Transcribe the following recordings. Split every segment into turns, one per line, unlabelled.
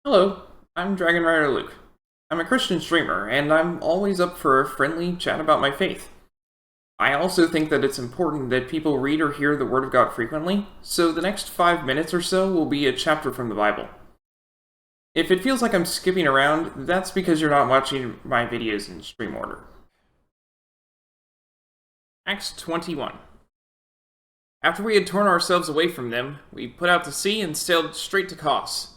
Hello, I'm Dragon Rider Luke. I'm a Christian streamer, and I'm always up for a friendly chat about my faith. I also think that it's important that people read or hear the Word of God frequently, so the next 5 minutes or so will be a chapter from the Bible. If it feels like I'm skipping around, that's because you're not watching my videos in stream order. Acts 21. After we had torn ourselves away from them, we put out to sea and sailed straight to Kos.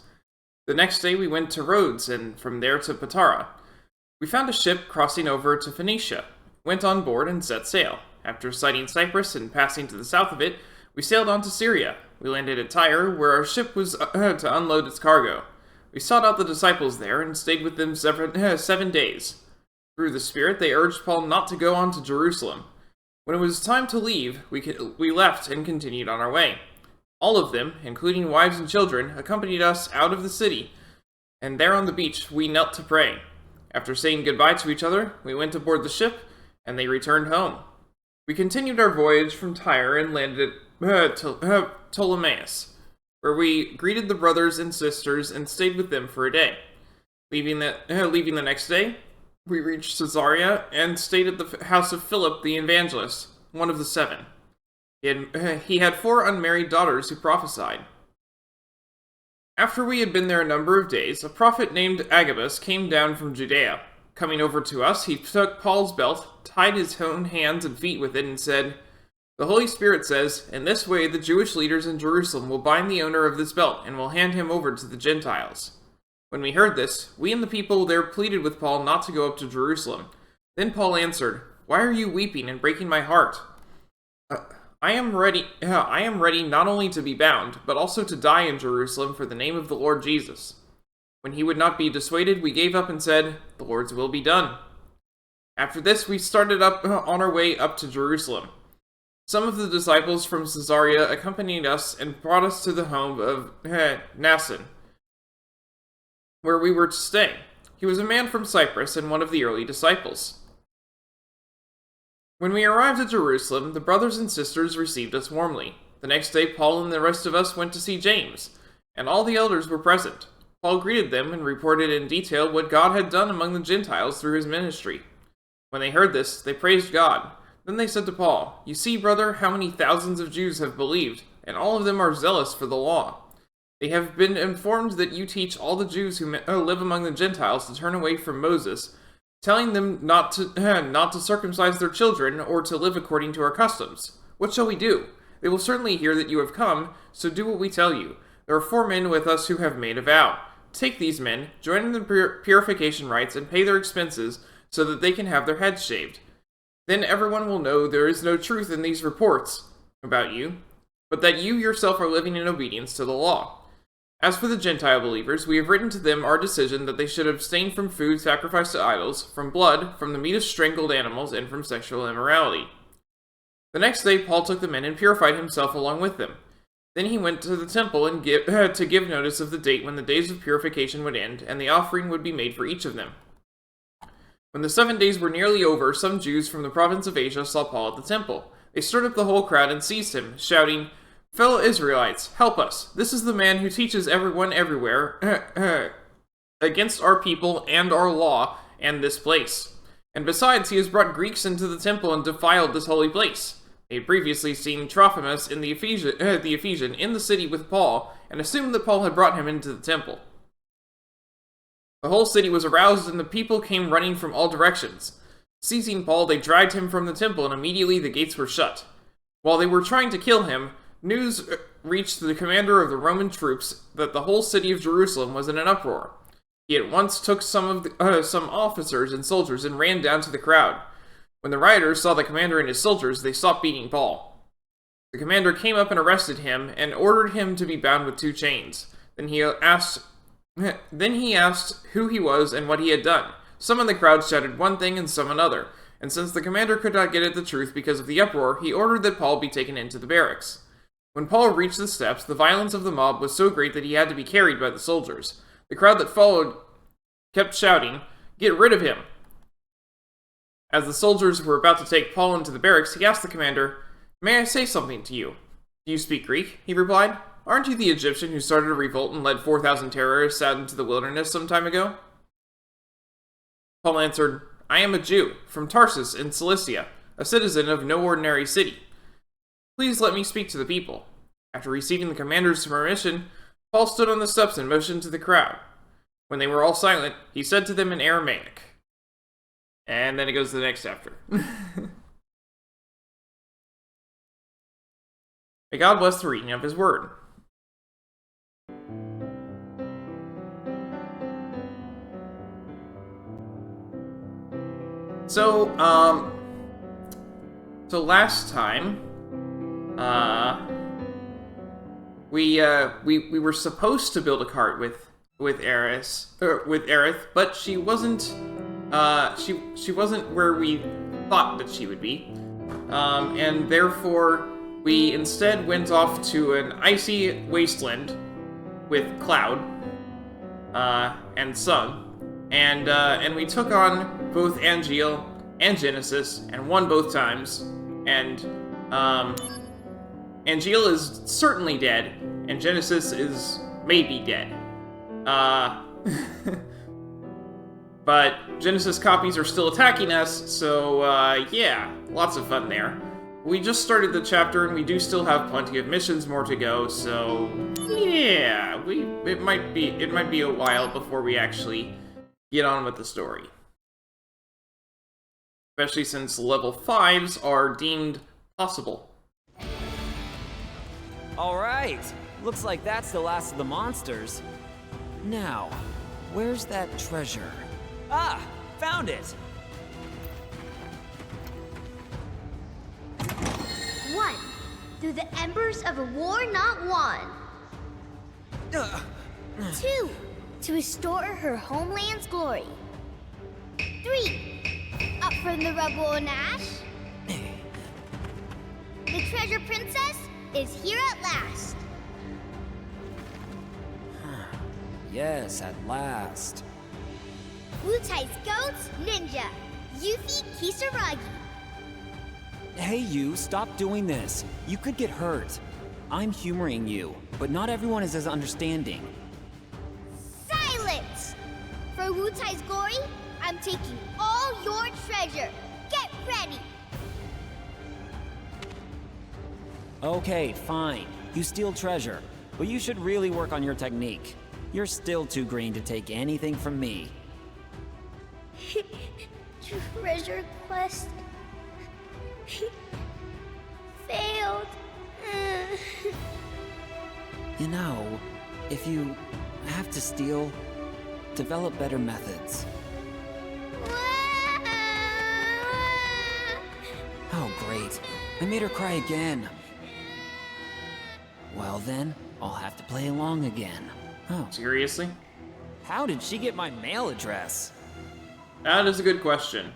The next day we went to Rhodes, and from there to Patara. We found a ship crossing over to Phoenicia, went on board and set sail. After sighting Cyprus and passing to the south of it, we sailed on to Syria. We landed at Tyre, where our ship was to unload its cargo. We sought out the disciples there and stayed with them 7 days. Through the Spirit, they urged Paul not to go on to Jerusalem. When it was time to leave, we left and continued on our way. All of them, including wives and children, accompanied us out of the city, and there on the beach we knelt to pray. After saying goodbye to each other, we went aboard the ship, and they returned home. We continued our voyage from Tyre and landed at Ptolemais, where we greeted the brothers and sisters and stayed with them for a day. Leaving the next day, we reached Caesarea and stayed at the house of Philip the evangelist, one of the 7. He had 4 unmarried daughters who prophesied. After we had been there a number of days, a prophet named Agabus came down from Judea. Coming over to us, he took Paul's belt, tied his own hands and feet with it, and said, "The Holy Spirit says, in this way the Jewish leaders in Jerusalem will bind the owner of this belt and will hand him over to the Gentiles." When we heard this, we and the people there pleaded with Paul not to go up to Jerusalem. Then Paul answered, "Why are you weeping and breaking my heart? I am ready not only to be bound, but also to die in Jerusalem for the name of the Lord Jesus." When he would not be dissuaded, we gave up and said, "The Lord's will be done." After this, we started up on our way up to Jerusalem. Some of the disciples from Caesarea accompanied us and brought us to the home of Mnason, where we were to stay. He was a man from Cyprus and one of the early disciples. When we arrived at Jerusalem, the brothers and sisters received us warmly. The next day, Paul and the rest of us went to see James, and all the elders were present. Paul greeted them and reported in detail what God had done among the Gentiles through his ministry. When they heard this, they praised God. Then they said to Paul, "You see, brother, how many thousands of Jews have believed, and all of them are zealous for the law. They have been informed that you teach all the Jews who live among the Gentiles to turn away from Moses, telling them not to circumcise their children or to live according to our customs. What shall we do? They will certainly hear that you have come, so do what we tell you. There are 4 men with us who have made a vow. Take these men, join in the purification rites, and pay their expenses so that they can have their heads shaved. Then everyone will know there is no truth in these reports about you, but that you yourself are living in obedience to the law. As for the Gentile believers, we have written to them our decision that they should abstain from food sacrificed to idols, from blood, from the meat of strangled animals, and from sexual immorality." The next day, Paul took the men and purified himself along with them. Then he went to the temple and to give notice of the date when the days of purification would end, and the offering would be made for each of them. When the 7 days were nearly over, some Jews from the province of Asia saw Paul at the temple. They stirred up the whole crowd and seized him, shouting, "Fellow Israelites, help us! This is the man who teaches everyone everywhere against our people and our law and this place. And besides, he has brought Greeks into the temple and defiled this holy place." They had previously seen Trophimus in the Ephesian in the city with Paul, and assumed that Paul had brought him into the temple. The whole city was aroused, and the people came running from all directions. Seizing Paul, they dragged him from the temple, and immediately the gates were shut. While they were trying to kill him, news reached the commander of the Roman troops that the whole city of Jerusalem was in an uproar. He at once took some officers and soldiers and ran down to the crowd. When the rioters saw the commander and his soldiers, they stopped beating Paul. The commander came up and arrested him and ordered him to be bound with 2 chains. Then he asked who he was and what he had done. Some in the crowd shouted one thing and some another, and since the commander could not get at the truth because of the uproar, he ordered that Paul be taken into the barracks. When Paul reached the steps, the violence of the mob was so great that he had to be carried by the soldiers. The crowd that followed kept shouting, "Get rid of him!" As the soldiers were about to take Paul into the barracks, he asked the commander, "May I say something to you?" "Do you speak Greek?" he replied. aren't you the Egyptian who started a revolt and led 4,000 terrorists out into the wilderness some time ago? Paul answered, I am a Jew, from Tarsus in Cilicia, a citizen of no ordinary city. Please let me speak to the people. After receiving the commander's permission, Paul stood on the steps and motioned to the crowd. When they were all silent, he said to them in Aramaic. And then it goes to the next chapter. May God bless the reading of his word. So last time, we were supposed to build a cart with Aerith, but she wasn't she wasn't where we thought that she would be, and therefore we instead went off to an icy wasteland with Cloud and Sun, and we took on both Angeal and Genesis, and won both times. And Angeal is certainly dead, and Genesis is maybe dead. But Genesis copies are still attacking us, so yeah, lots of fun there. We just started the chapter, and we do still have plenty of missions more to go, so yeah, it might be a while before we actually get on with the story. Especially since level 5s are deemed possible.
Alright, looks like that's the last of the monsters. Now, where's that treasure? Ah, found it!
1. Through the embers of a war not won. 2. To restore her homeland's glory. 3. Up from the rubble and ash. The treasure princess is here at last.
Yes, at last.
Wutai's goats, ninja. Yuffie Kisaragi.
Hey you, stop doing this. You could get hurt. I'm humoring you, but not everyone is as understanding.
Silence! For Wutai's glory, I'm taking all your treasure. Get ready!
Okay, fine. You steal treasure, but you should really work on your technique. You're still too green to take anything from me.
Treasure quest failed.
You know, if you have to steal, develop better methods. Oh, great. I made her cry again. Well then, I'll have to play along again. Oh.
Seriously?
How did she get my mail address?
That is a good question.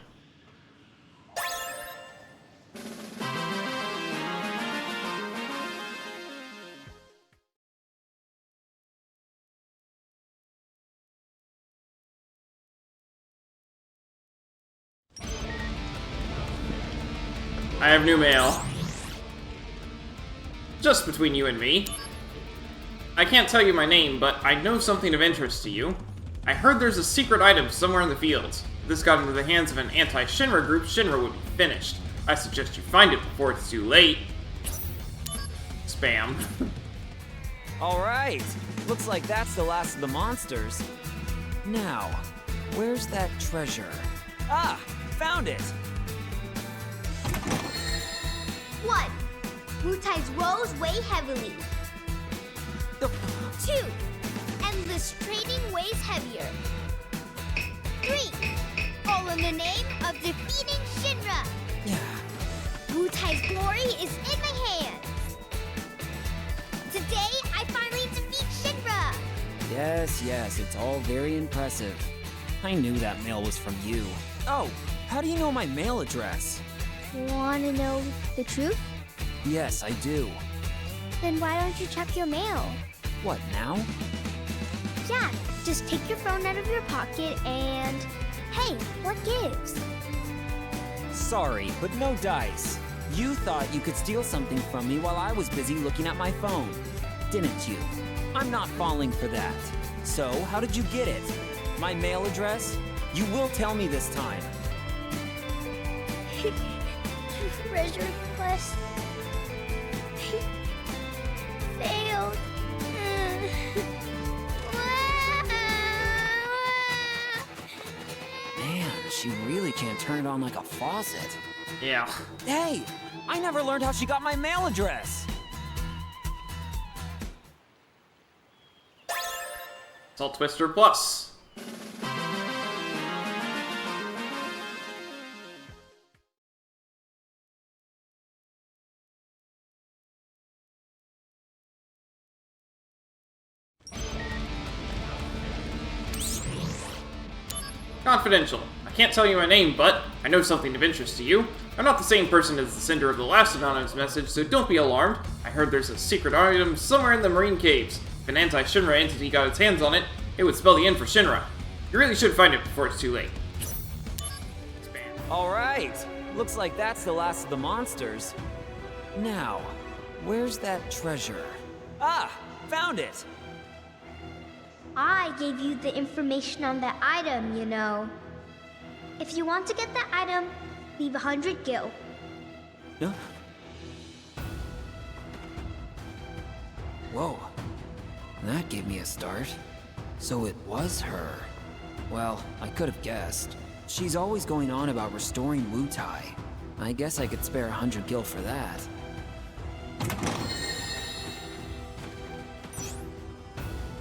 I have new mail. Just between you and me. I can't tell you my name, but I know something of interest to you. I heard there's a secret item somewhere in the fields. If this got into the hands of an anti-Shinra group, Shinra would be finished. I suggest you find it before it's too late. Spam.
Alright, looks like that's the last of the monsters. Now, where's that treasure? Ah, found it!
1. Wutai's woes weigh heavily. 2. Endless trading weighs heavier. 3. All in the name of defeating Shinra.
Yeah.
Wutai's glory is in my hands. Today, I finally defeat Shinra.
Yes, it's all very impressive. I knew that mail was from you. Oh, how do you know my mail address?
Want to know the truth?
Yes, I do.
Then why don't you check your mail?
What, now?
Yeah, just take your phone out of your pocket and... Hey, what gives?
Sorry, but no dice. You thought you could steal something from me while I was busy looking at my phone. didn't you? I'm not falling for that. So, how did you get it? My mail address? You will tell me this time.
Treasure quest failed.
Man, she really can't turn it on like a faucet.
Yeah.
Hey! I never learned how she got my mail address!
Salt Twister Plus. Confidential. I can't tell you my name, but I know something of interest to you. I'm not the same person as the sender of the last anonymous message, so don't be alarmed. I heard there's a secret item somewhere in the marine caves. If an anti-Shinra entity got its hands on it, it would spell the end for Shinra. You really should find it before it's too late.
Alright! Looks like that's the last of the monsters. Now, where's that treasure? Ah! Found it!
I gave you the information on that item, you know. If you want to get that item, leave 100 gil.
Huh? Whoa. That gave me a start. So it was her. Well, I could have guessed. She's always going on about restoring Wutai. I guess I could spare 100 gil for that.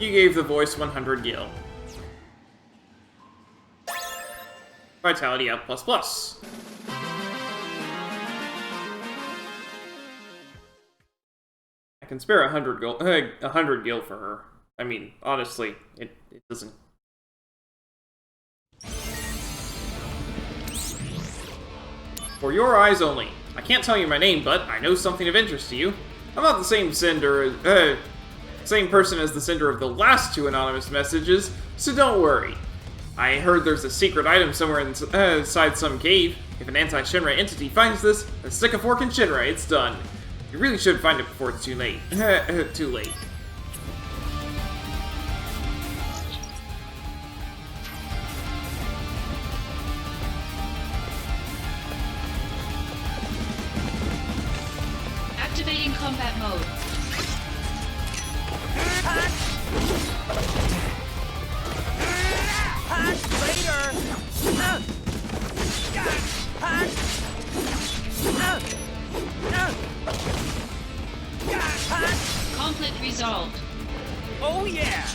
You gave the voice 100 gil. Vitality up ++. I can spare 100 gil for her. I mean, honestly, it doesn't. For your eyes only. I can't tell you my name, but I know something of interest to you. I'm not the same same person as the sender of the last 2 anonymous messages, so don't worry. I heard there's a secret item somewhere inside some cave. If an anti-Shinra entity finds this, then stick a fork in Shinra, it's done. You really should find it before it's too late. Too late.
Activating combat mode. Conflict resolved.
Oh yeah!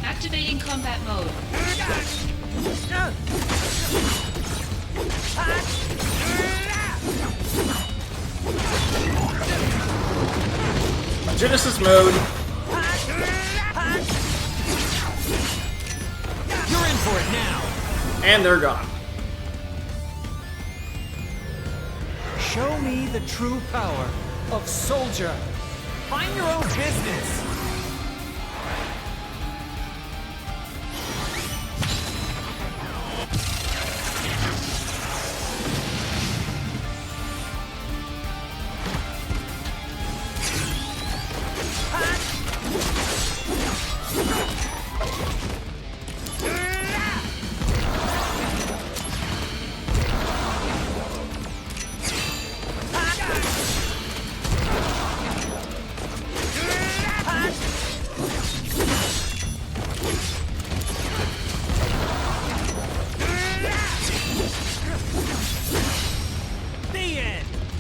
Activating combat mode.
Genesis mode.
You're in for it now!
And they're gone.
Show me the true power of Soldier.
Mind your own business!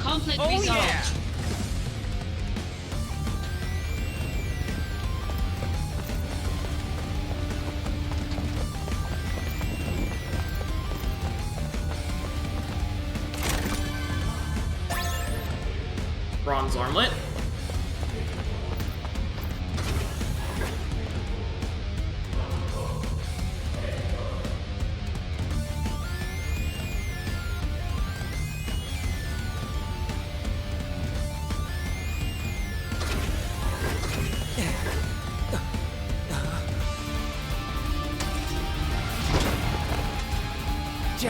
Conflict
Oh
resolved.
yeah!
Bronze armlet.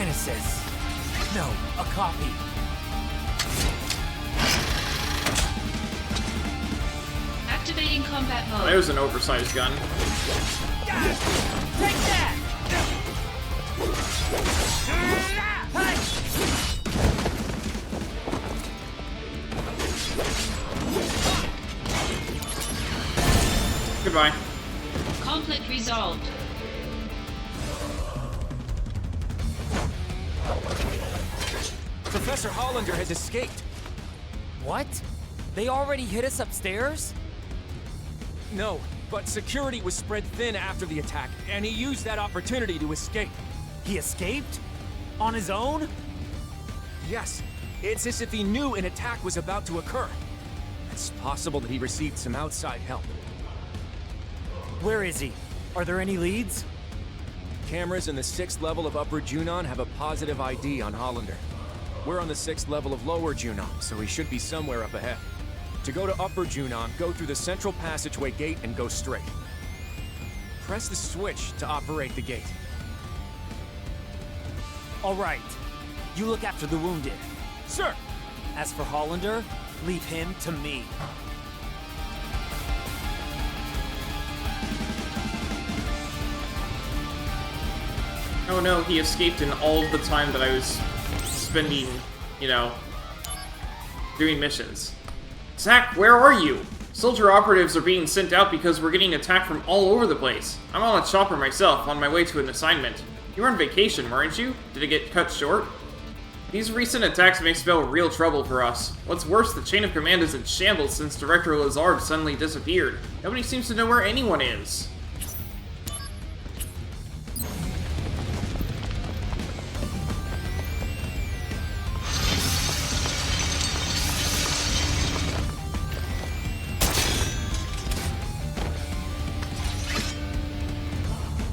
Genesis. No, a copy.
Activating combat mode.
There's an oversized gun.
Take that!
Goodbye.
Conflict resolved.
Professor Hollander has escaped. What? They already hit us upstairs? No, but security was spread thin after the attack, and he used that opportunity to escape. He escaped? On his own? Yes. It's as if he knew an attack was about to occur. It's possible that he received some outside help. Where is he? Are there any leads? Cameras in the 6th level of Upper Junon have a positive ID on Hollander. We're on the 6th level of Lower Junon, so he should be somewhere up ahead. To go to Upper Junon, go through the central passageway gate and go straight. Press the switch to operate the gate. All right. You look after the wounded. Sir! As for Hollander, leave him to me.
Oh no, he escaped in all of the time that I was spending, you know, doing missions. Zack, where are you? Soldier operatives are being sent out because we're getting attacked from all over the place. I'm on a chopper myself, on my way to an assignment. You were on vacation, weren't you? Did it get cut short? These recent attacks may spell real trouble for us. What's worse, the chain of command is in shambles since Director Lazard suddenly disappeared. Nobody seems to know where anyone is.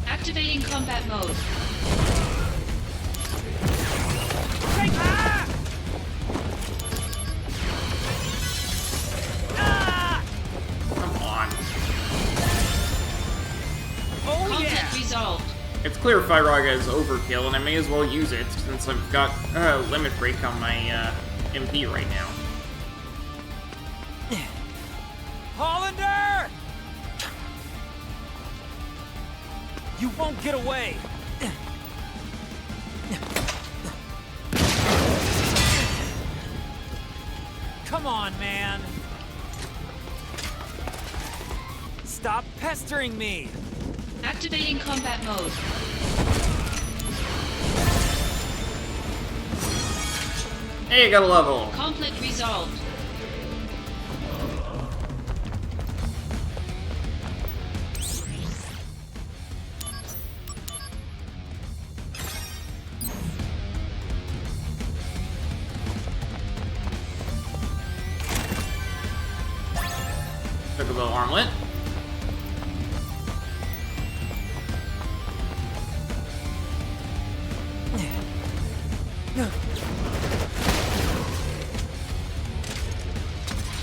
Activating combat mode.
Come on.
Conflict resolved.
It's clear Fyraga is overkill, and I may as well use it since I've got limit break on my MP right now.
Hollander! You won't get away! Come on, man! Stop pestering me!
Activating combat mode.
Hey, I got a level!
Conflict resolved.
Chocobo armlet.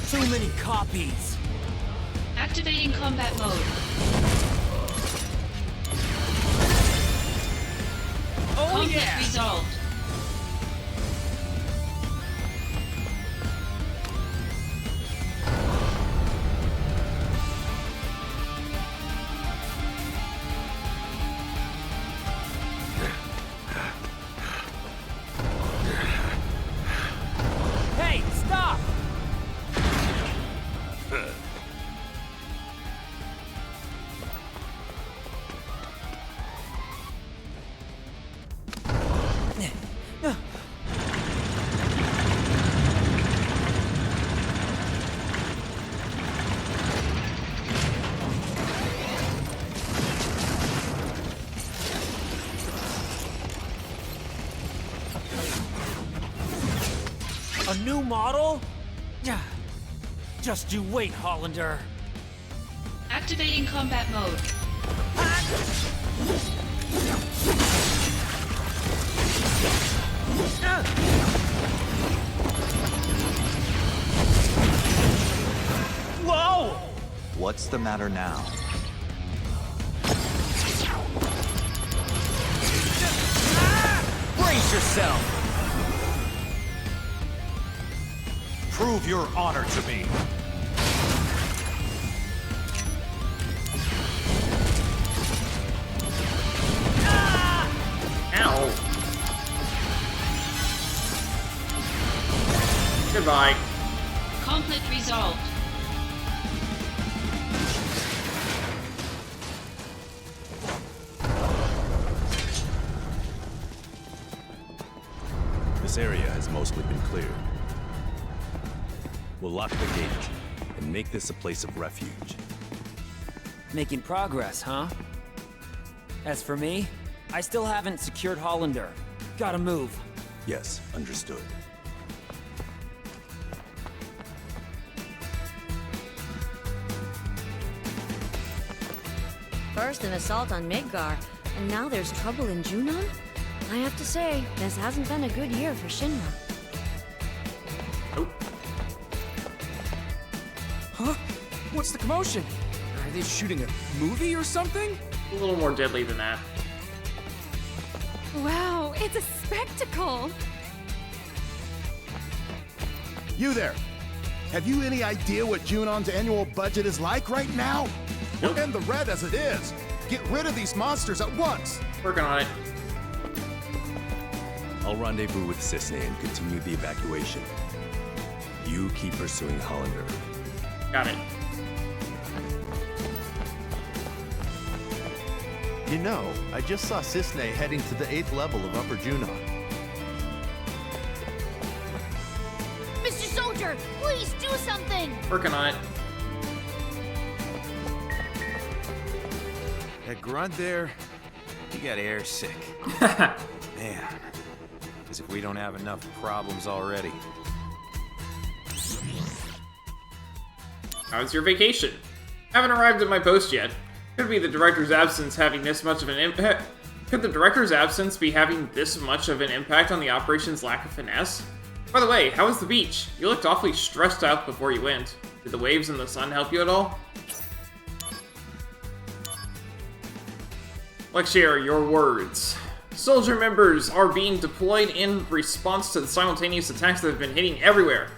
Too many copies!
Activating combat mode.
Oh
Conflict
yeah!
resolved.
Hey, stop! A new model? Yeah. Just you wait, Hollander.
Activating combat mode.
Whoa!
What's the matter now?
Run! Brace yourself!
Prove your honor to me.
Ow. Goodbye.
Conflict resolved.
This area has mostly been cleared. We'll lock the gate and make this a place of refuge.
Making progress, huh? As for me, I still haven't secured Hollander. Gotta move.
Yes, understood.
First an assault on Midgar, and now there's trouble in Junon? I have to say, this hasn't been a good year for Shinra.
Nope.
Huh? What's the commotion? Are they shooting a movie or something?
A little more deadly than that.
Wow, it's a spectacle!
You there! Have you any idea what Junon's annual budget is like right now?
Nope.
We're in the red as it is. Get rid of these monsters at once!
Working on it.
I'll rendezvous with Cisne and continue the evacuation. You keep pursuing Hollander.
Got it.
You know, I just saw Cisne heading to the 8th level of Upper Junon.
Mr. Soldier, please do something!
Working on it.
That grunt there, he got air sick. Man, as if we don't have enough problems already.
How was your vacation? Haven't arrived at my post yet. Could be the director's absence having this much of an impact. Could the director's absence be having this much of an impact on the operation's lack of finesse? By the way, how was the beach? You looked awfully stressed out before you went. Did the waves and the sun help you at all? Let's share your words. Soldier members are being deployed in response to the simultaneous attacks that have been hitting everywhere.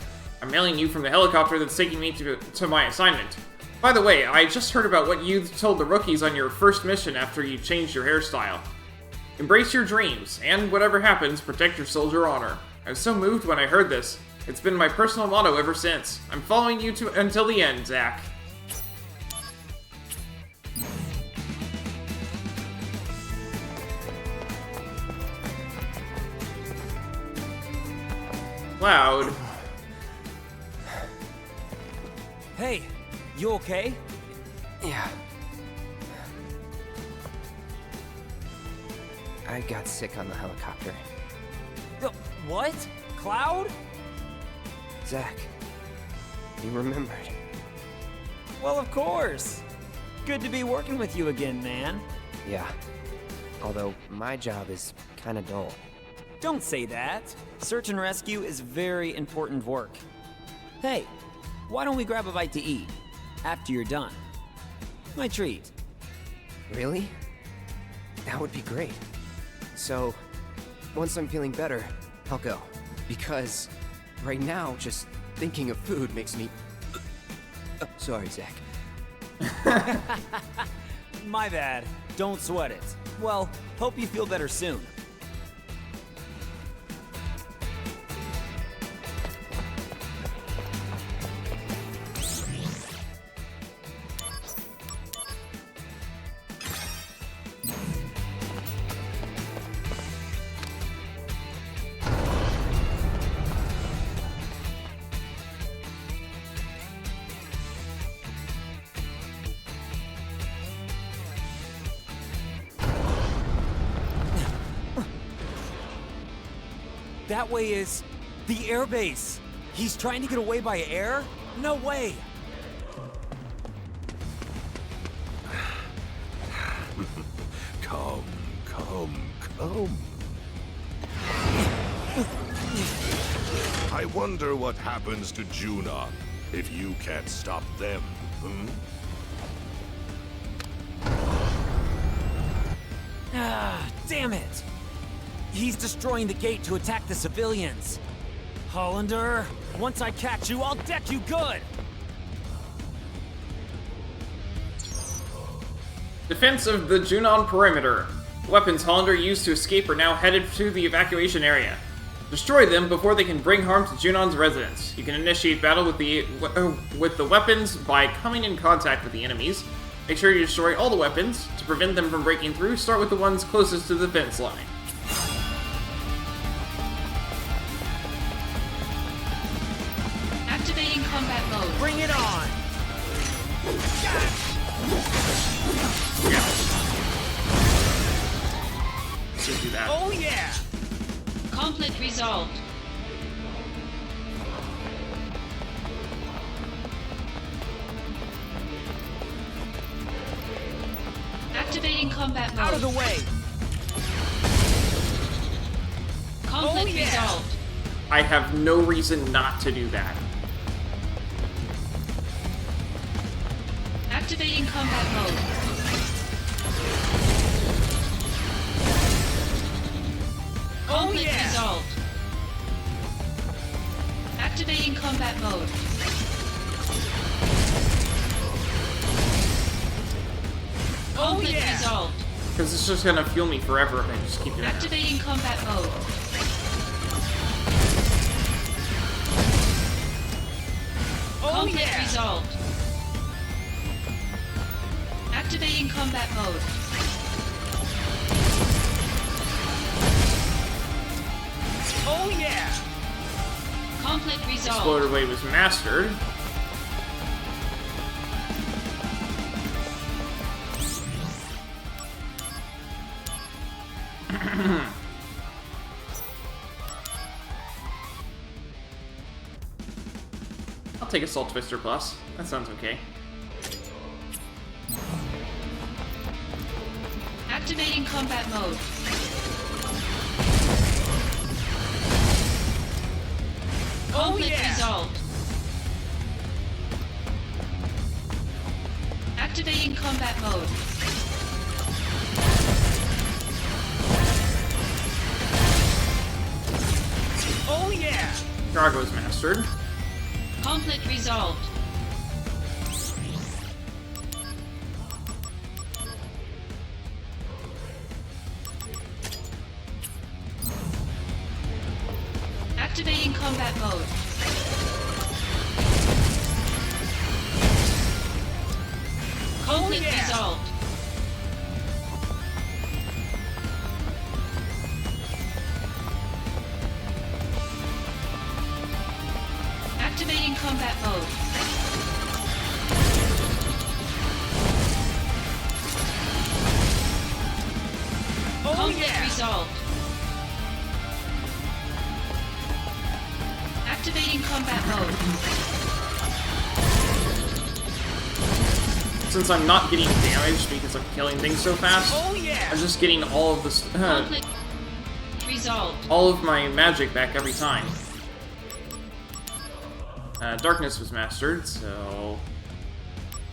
I'm mailing you from the helicopter that's taking me to my assignment. By the way, I just heard about what you told the rookies on your first mission after you changed your hairstyle. Embrace your dreams, and whatever happens, protect your soldier honor. I was so moved when I heard this. It's been my personal motto ever since. I'm following you until the end, Zack. Cloud.
Hey, you okay?
Yeah. I got sick on the helicopter.
What? Cloud?
Zack, you remembered.
Well, of course. Good to be working with you again, man.
Yeah. Although, my job is kinda dull.
Don't say that. Search and rescue is very important work. Hey, why don't we grab a bite to eat? After you're done. My treat.
Really? That would be great. So, once I'm feeling better, I'll go. Because, right now, just thinking of food makes me... sorry, Zack.
My bad. Don't sweat it. Well, hope you feel better soon. That way is the airbase. He's trying to get away by air? No way.
Come, come, come.
I wonder what happens to Junon if you can't stop them,
Ah, damn it.
He's destroying the gate to attack the civilians. Hollander, once I catch you, I'll deck you good!
Defense of the Junon perimeter. The weapons Hollander used to escape are now headed to the evacuation area. Destroy them before they can bring harm to Junon's residents. You can initiate battle with the weapons by coming in contact with the enemies. Make sure you destroy all the weapons. To prevent them from breaking through, start with the ones closest to the fence line.
Activating combat mode.
Bring it on!
Just do that.
Oh yeah!
Conflict resolved. Activating combat mode.
Out of the way!
Conflict resolved.
I have no reason not to do that.
Activating combat mode. Conflict resolved. Activating combat mode. Conflict resolved.
Because it's just gonna fuel me forever if I just keep doing that.
Activating combat mode. Conflict resolved. Activating combat mode.
Oh yeah!
Conflict resolved.
Exploder Wave was mastered. I'll take Assault Twister Plus. That sounds okay.
Activating combat mode. Conflict resolved. Activating combat mode.
Oh yeah!
Drago's mastered.
Conflict resolved. Activating combat mode. Conflict resolved. Activating combat mode. Conflict resolved. Activating combat mode.
Since I'm not getting damaged because I'm killing things so fast, I'm just getting all of this,
Conflict resolved.
all of my magic back every time. Darkness was mastered, so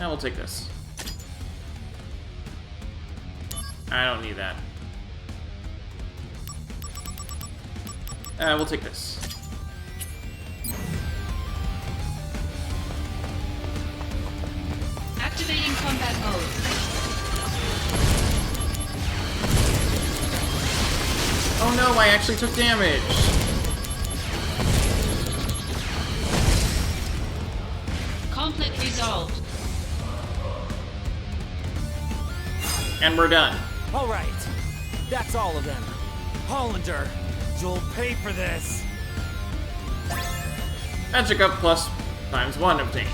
now we'll take this. I don't need that. We'll take this.
Activating combat mode.
Oh no, I actually took damage!
Conflict resolved.
And we're done.
Alright, that's all of them. Hollander, you'll pay for this.
Magic up plus ×1 obtained.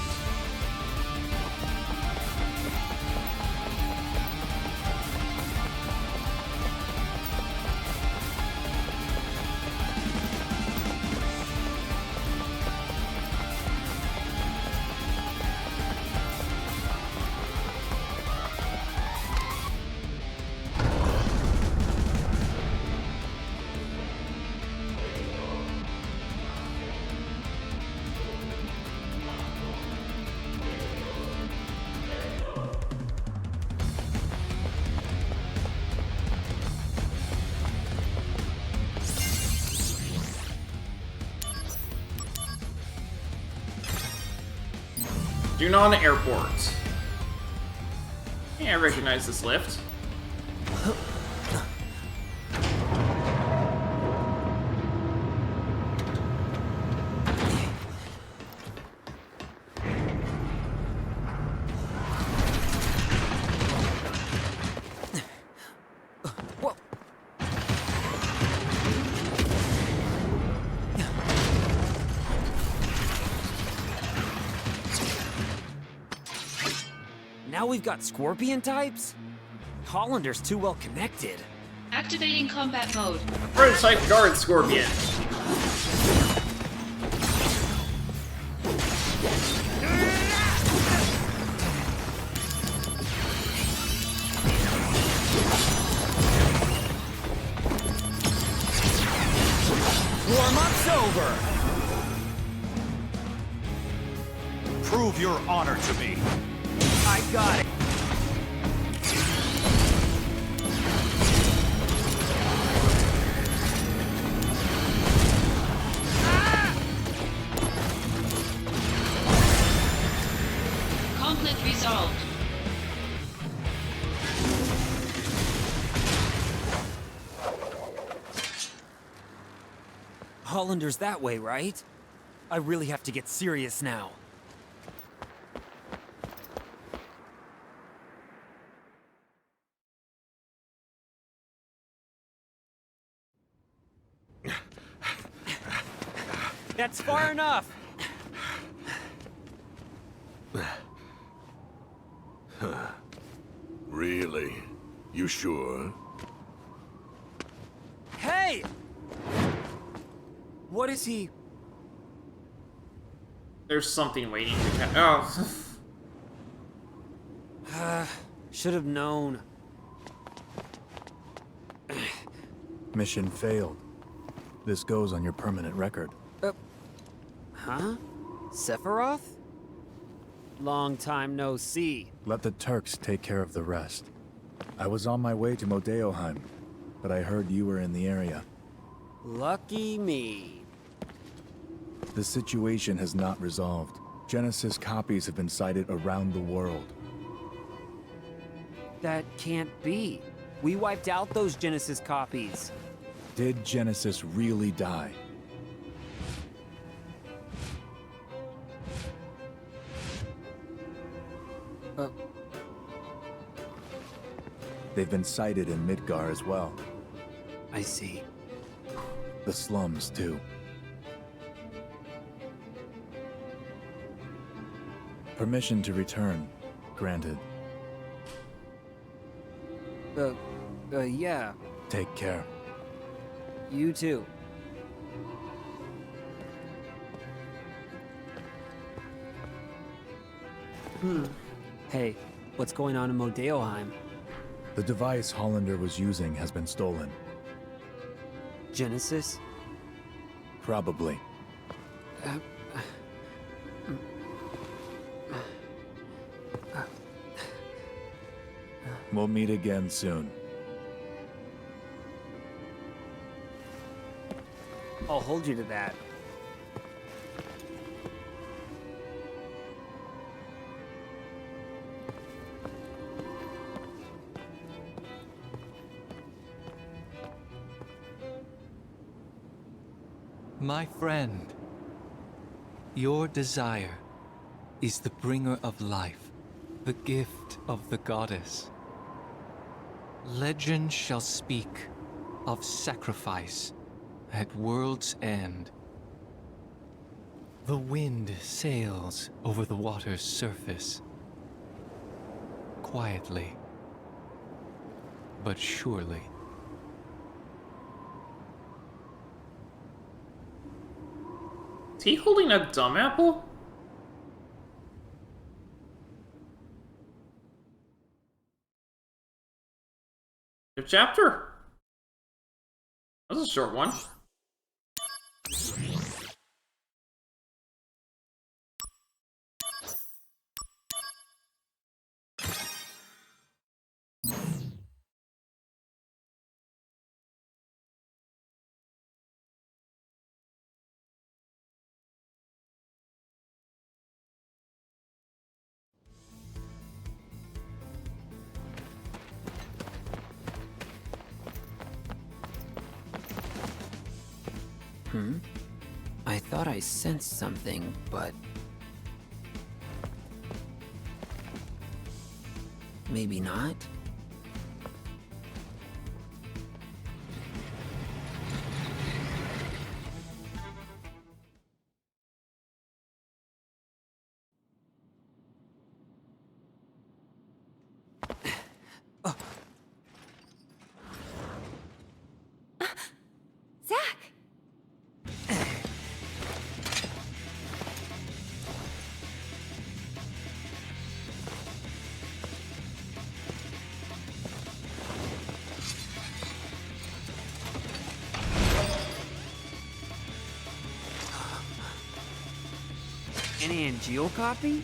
Junon Airport. Yeah, I recognize this lift.
Now we've got Scorpion types? Hollander's too well connected.
Activating combat mode.
Prototype guard Scorpion.
Warm-up's over!
Prove your honor to me.
I got it.
Conflict resolved.
Hollander's that way, right? I really have to get serious now. That's far enough!
Really? You sure?
Hey! What is he?
There's something waiting to come. Oh.
Should have known.
Mission failed. This goes on your permanent record.
Huh? Sephiroth? Long time no see.
Let the Turks take care of the rest. I was on my way to Modeoheim, but I heard you were in the area.
Lucky me.
The situation has not resolved. Genesis copies have been sighted around the world.
That can't be. We wiped out those Genesis copies.
Did Genesis really die? They've been sighted in Midgar as well.
I see.
The slums, too. Permission to return. Granted.
Yeah.
Take care.
You too. Hey, what's going on in Modeoheim?
The device Hollander was using has been stolen.
Genesis?
Probably. We'll meet again soon.
I'll hold you to that.
My friend, your desire is the bringer of life, the gift of the goddess. Legend shall speak of sacrifice at world's end. The wind sails over the water's surface, quietly, but surely.
Is he holding a dumb apple? Good chapter. That was a short one.
I thought I sensed something, but... maybe not?
Zack!
Any Angeal copy?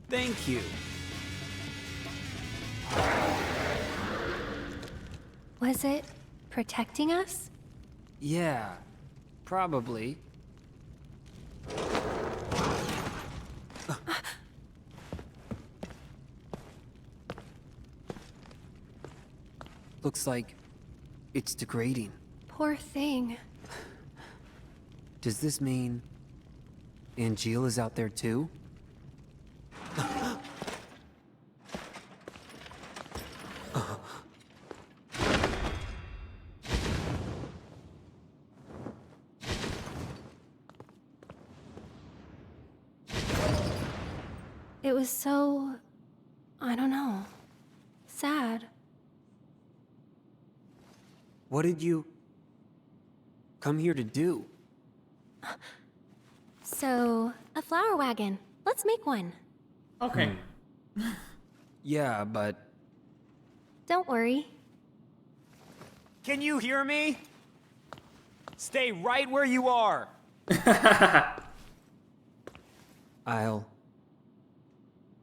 Thank you.
Was it protecting us?
Yeah, probably. Looks like it's degrading.
Poor thing.
Does this mean Angeal is out there too?
It was so... I don't know. Sad.
What did you come here to do?
So, a flower wagon. Let's make one.
Okay.
Yeah, but...
Don't worry.
Can you hear me? Stay right where you are.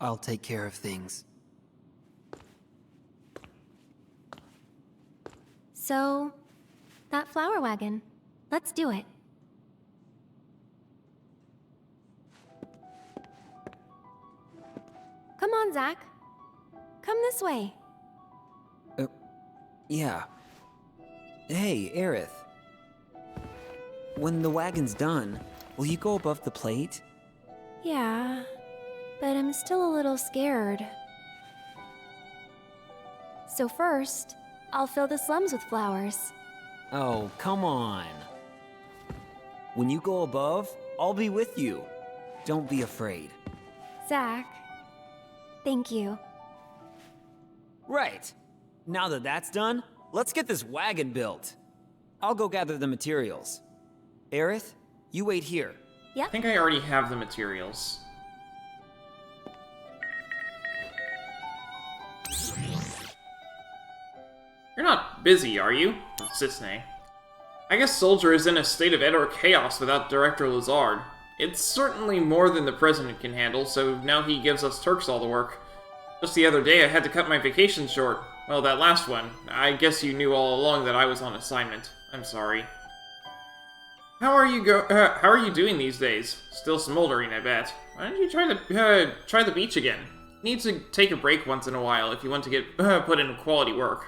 I'll take care of things.
So, that flower wagon. Let's do it. Come on, Zack. Come this way.
Yeah. Hey, Aerith. When the wagon's done, will you go above the plate?
Yeah, but I'm still a little scared. So first, I'll fill the slums with flowers.
Oh, come on. When you go above, I'll be with you. Don't be afraid.
Zack, thank you.
Right. Now that that's done, let's get this wagon built. I'll go gather the materials. Aerith, you wait here.
Yep.
I think I already have the materials. You're not busy, are you? Cissnei. I guess Soldier is in a state of utter chaos without Director Lazard. It's certainly more than the President can handle, so now he gives us Turks all the work. Just the other day I had to cut my vacation short. Well, that last one. I guess you knew all along that I was on assignment. I'm sorry. How are you doing these days? Still smoldering, I bet. Why don't you try the beach again? Need to take a break once in a while if you want to get put in quality work.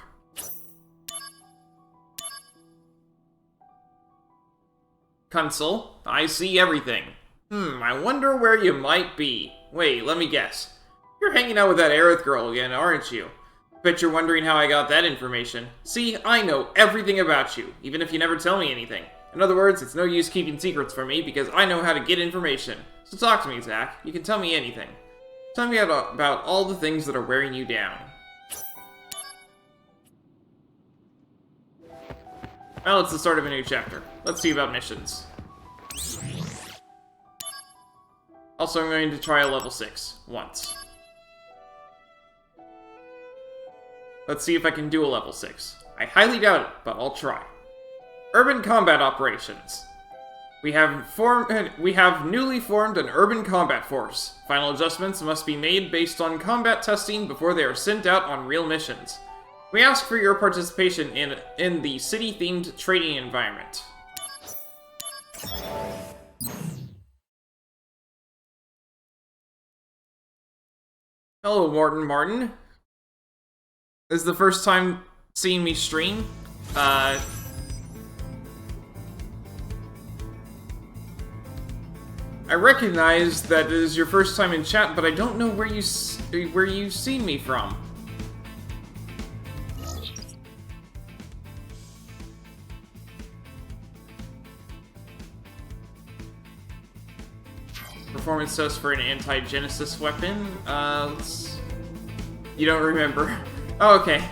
Consul, I see everything. I wonder where you might be. Wait, let me guess. You're hanging out with that Aerith girl again, aren't you? Bet you're wondering how I got that information. See, I know everything about you, even if you never tell me anything. In other words, it's no use keeping secrets from me because I know how to get information. So talk to me, Zack. You can tell me anything. Tell me about all the things that are wearing you down. Well, it's the start of a new chapter. Let's see about missions. Also, I'm going to try a level 6 once. Let's see if I can do a level 6. I highly doubt it, but I'll try. Urban combat operations. We have newly formed an urban combat force. Final adjustments must be made based on combat testing before they are sent out on real missions. We ask for your participation in the city-themed trading environment. Hello, Morton Martin. This is the first time seeing me stream. I recognize that it is your first time in chat, but I don't know where you've seen me from. Performance test for an anti-Genesis weapon. You don't remember. Oh, okay.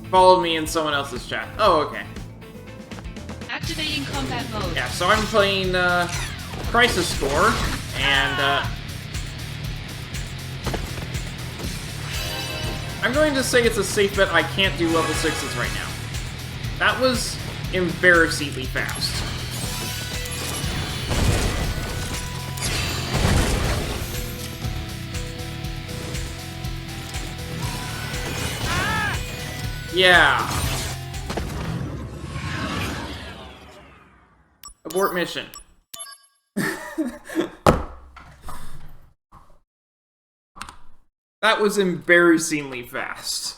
Followed me in someone else's chat. Oh, okay.
Activating combat mode.
Yeah, so I'm playing Crisis Core, and I'm going to say it's a safe bet I can't do level 6s right now. That was embarrassingly fast. Yeah. Abort mission. That was embarrassingly fast.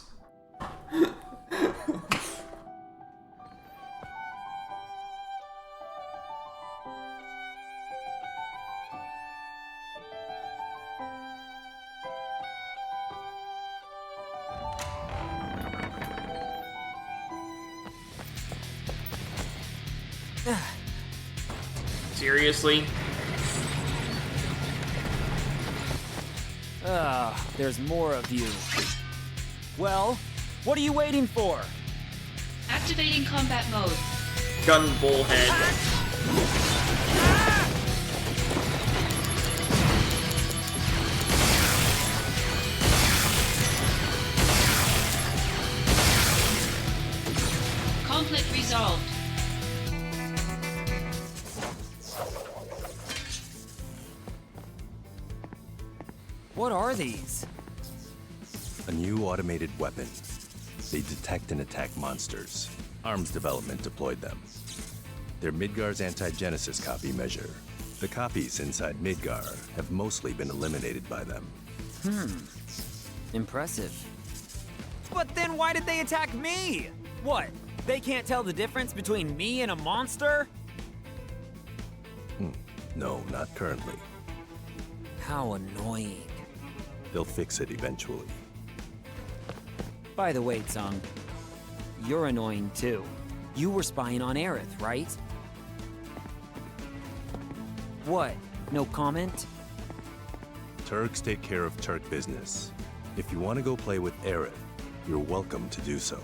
Seriously?
There's more of you. Well, what are you waiting for?
Activating combat mode.
Gun bullhead.
Conflict resolved.
What are these?
A new automated weapon. They detect and attack monsters. Arms development deployed them. They're Midgar's anti-Genesis copy measure. The copies inside Midgar have mostly been eliminated by them.
Impressive. But then why did they attack me? What? They can't tell the difference between me and a monster?
No, not currently.
How annoying.
They'll fix it eventually.
By the way, Tsung, you're annoying too. You were spying on Aerith, right? What? No comment?
Turks take care of Turk business. If you want to go play with Aerith, you're welcome to do so.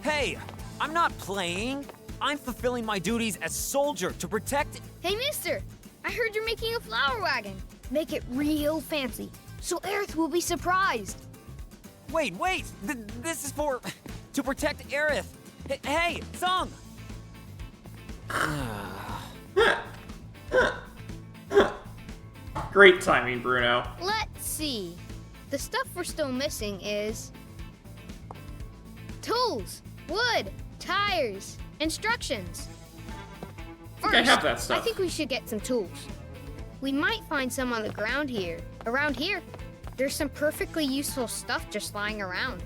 Hey! I'm not playing! I'm fulfilling my duties as soldier to protect—
Hey, mister! I heard you're making a flower wagon. Make it real fancy, so Aerith will be surprised.
Wait! This is for— to protect Aerith! Hey, Tsung!
Great timing, Bruno.
Let's see. The stuff we're still missing is tools, wood, tires, instructions. First,
I have that stuff.
I think we should get some tools. We might find some on the ground here. Around here, there's some perfectly useful stuff just lying around.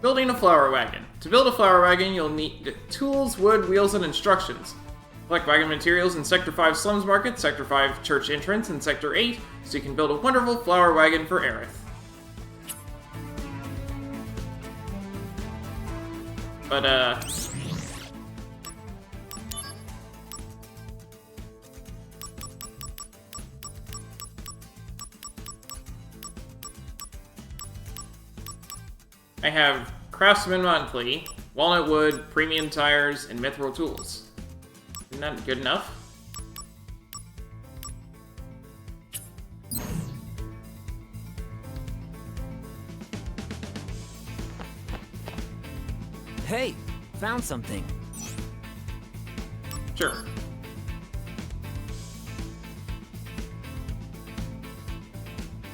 Building a flower wagon. To build a flower wagon, you'll need tools, wood, wheels, and instructions. Collect wagon materials in Sector 5 Slums Market, Sector 5 Church Entrance, and Sector 8, so you can build a wonderful flower wagon for Aerith. But, I have Craftsman Monthly, Walnut Wood, Premium Tires, and Mithril Tools. Not good enough.
Hey, found something.
Sure.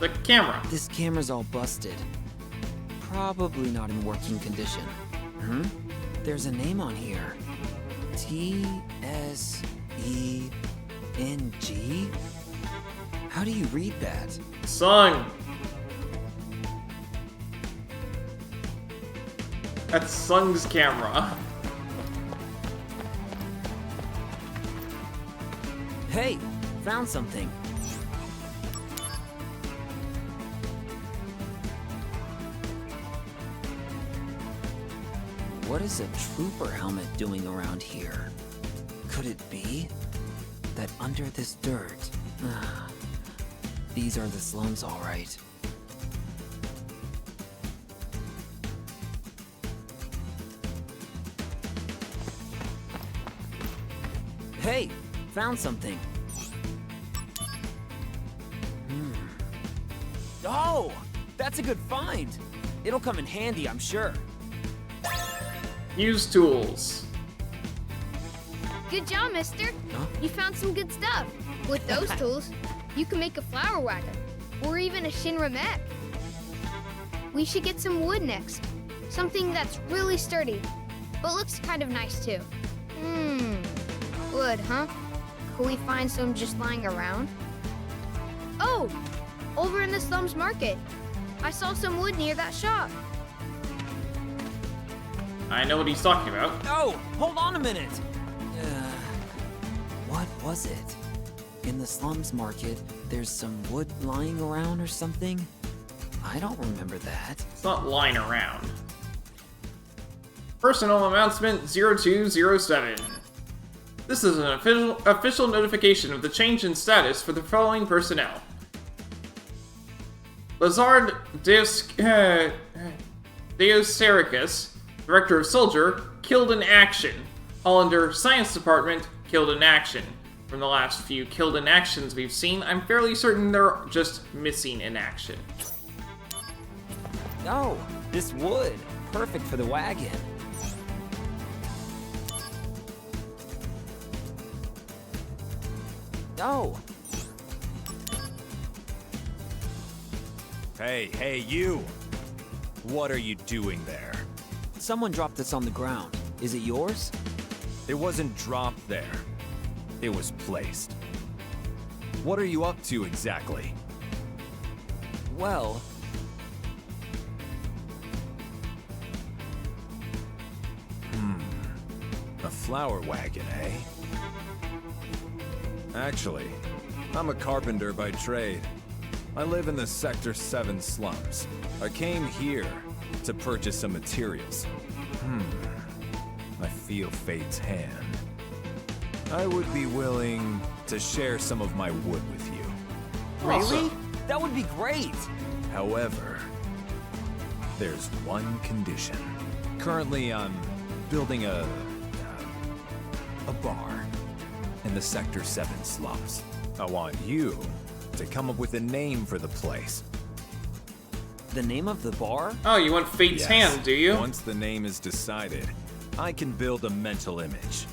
The camera.
This camera's all busted. Probably not in working condition. There's a name on here. T-S-E-N-G? How do you read that?
Sung. That's Sung's camera.
Hey, found something. What is a trooper helmet doing around here? Could it be that under this dirt? These are the slums, all right. Hey, found something. Oh, that's a good find. It'll come in handy, I'm sure.
Use tools.
Good job, mister. You found some good stuff. With those tools, you can make a flower wagon, or even a Shinra mech. We should get some wood next. Something that's really sturdy, but looks kind of nice too. Wood, huh? Could we find some just lying around? Oh, over in the slums market. I saw some wood near that shop.
I know what he's talking about.
Oh, hold on a minute. What was it? In the slums market, there's some wood lying around or something? I don't remember that.
It's not lying around. Personal announcement 0207. This is an official notification of the change in status for the following personnel. Lazard Deosericus, Director of Soldier, killed in action. Hollander, Science Department, killed in action. From the last few killed in actions we've seen, I'm fairly certain they're just missing in action.
Oh, this wood. Perfect for the wagon. Oh.
Hey, you! What are you doing there?
Someone dropped this on the ground. Is it yours?
It wasn't dropped there. It was placed. What are you up to exactly?
Well...
A flower wagon, eh? Actually, I'm a carpenter by trade. I live in the Sector 7 slums. I came here to purchase some materials. I feel fate's hand. I would be willing to share some of my wood with you.
Really? That would be great!
However, there's one condition. Currently, I'm building a bar in the Sector 7 slums. I want you to come up with a name for the place.
The name of the bar?
Oh, you want Fate's hand, do you?
Once the name is decided, I can build a mental image.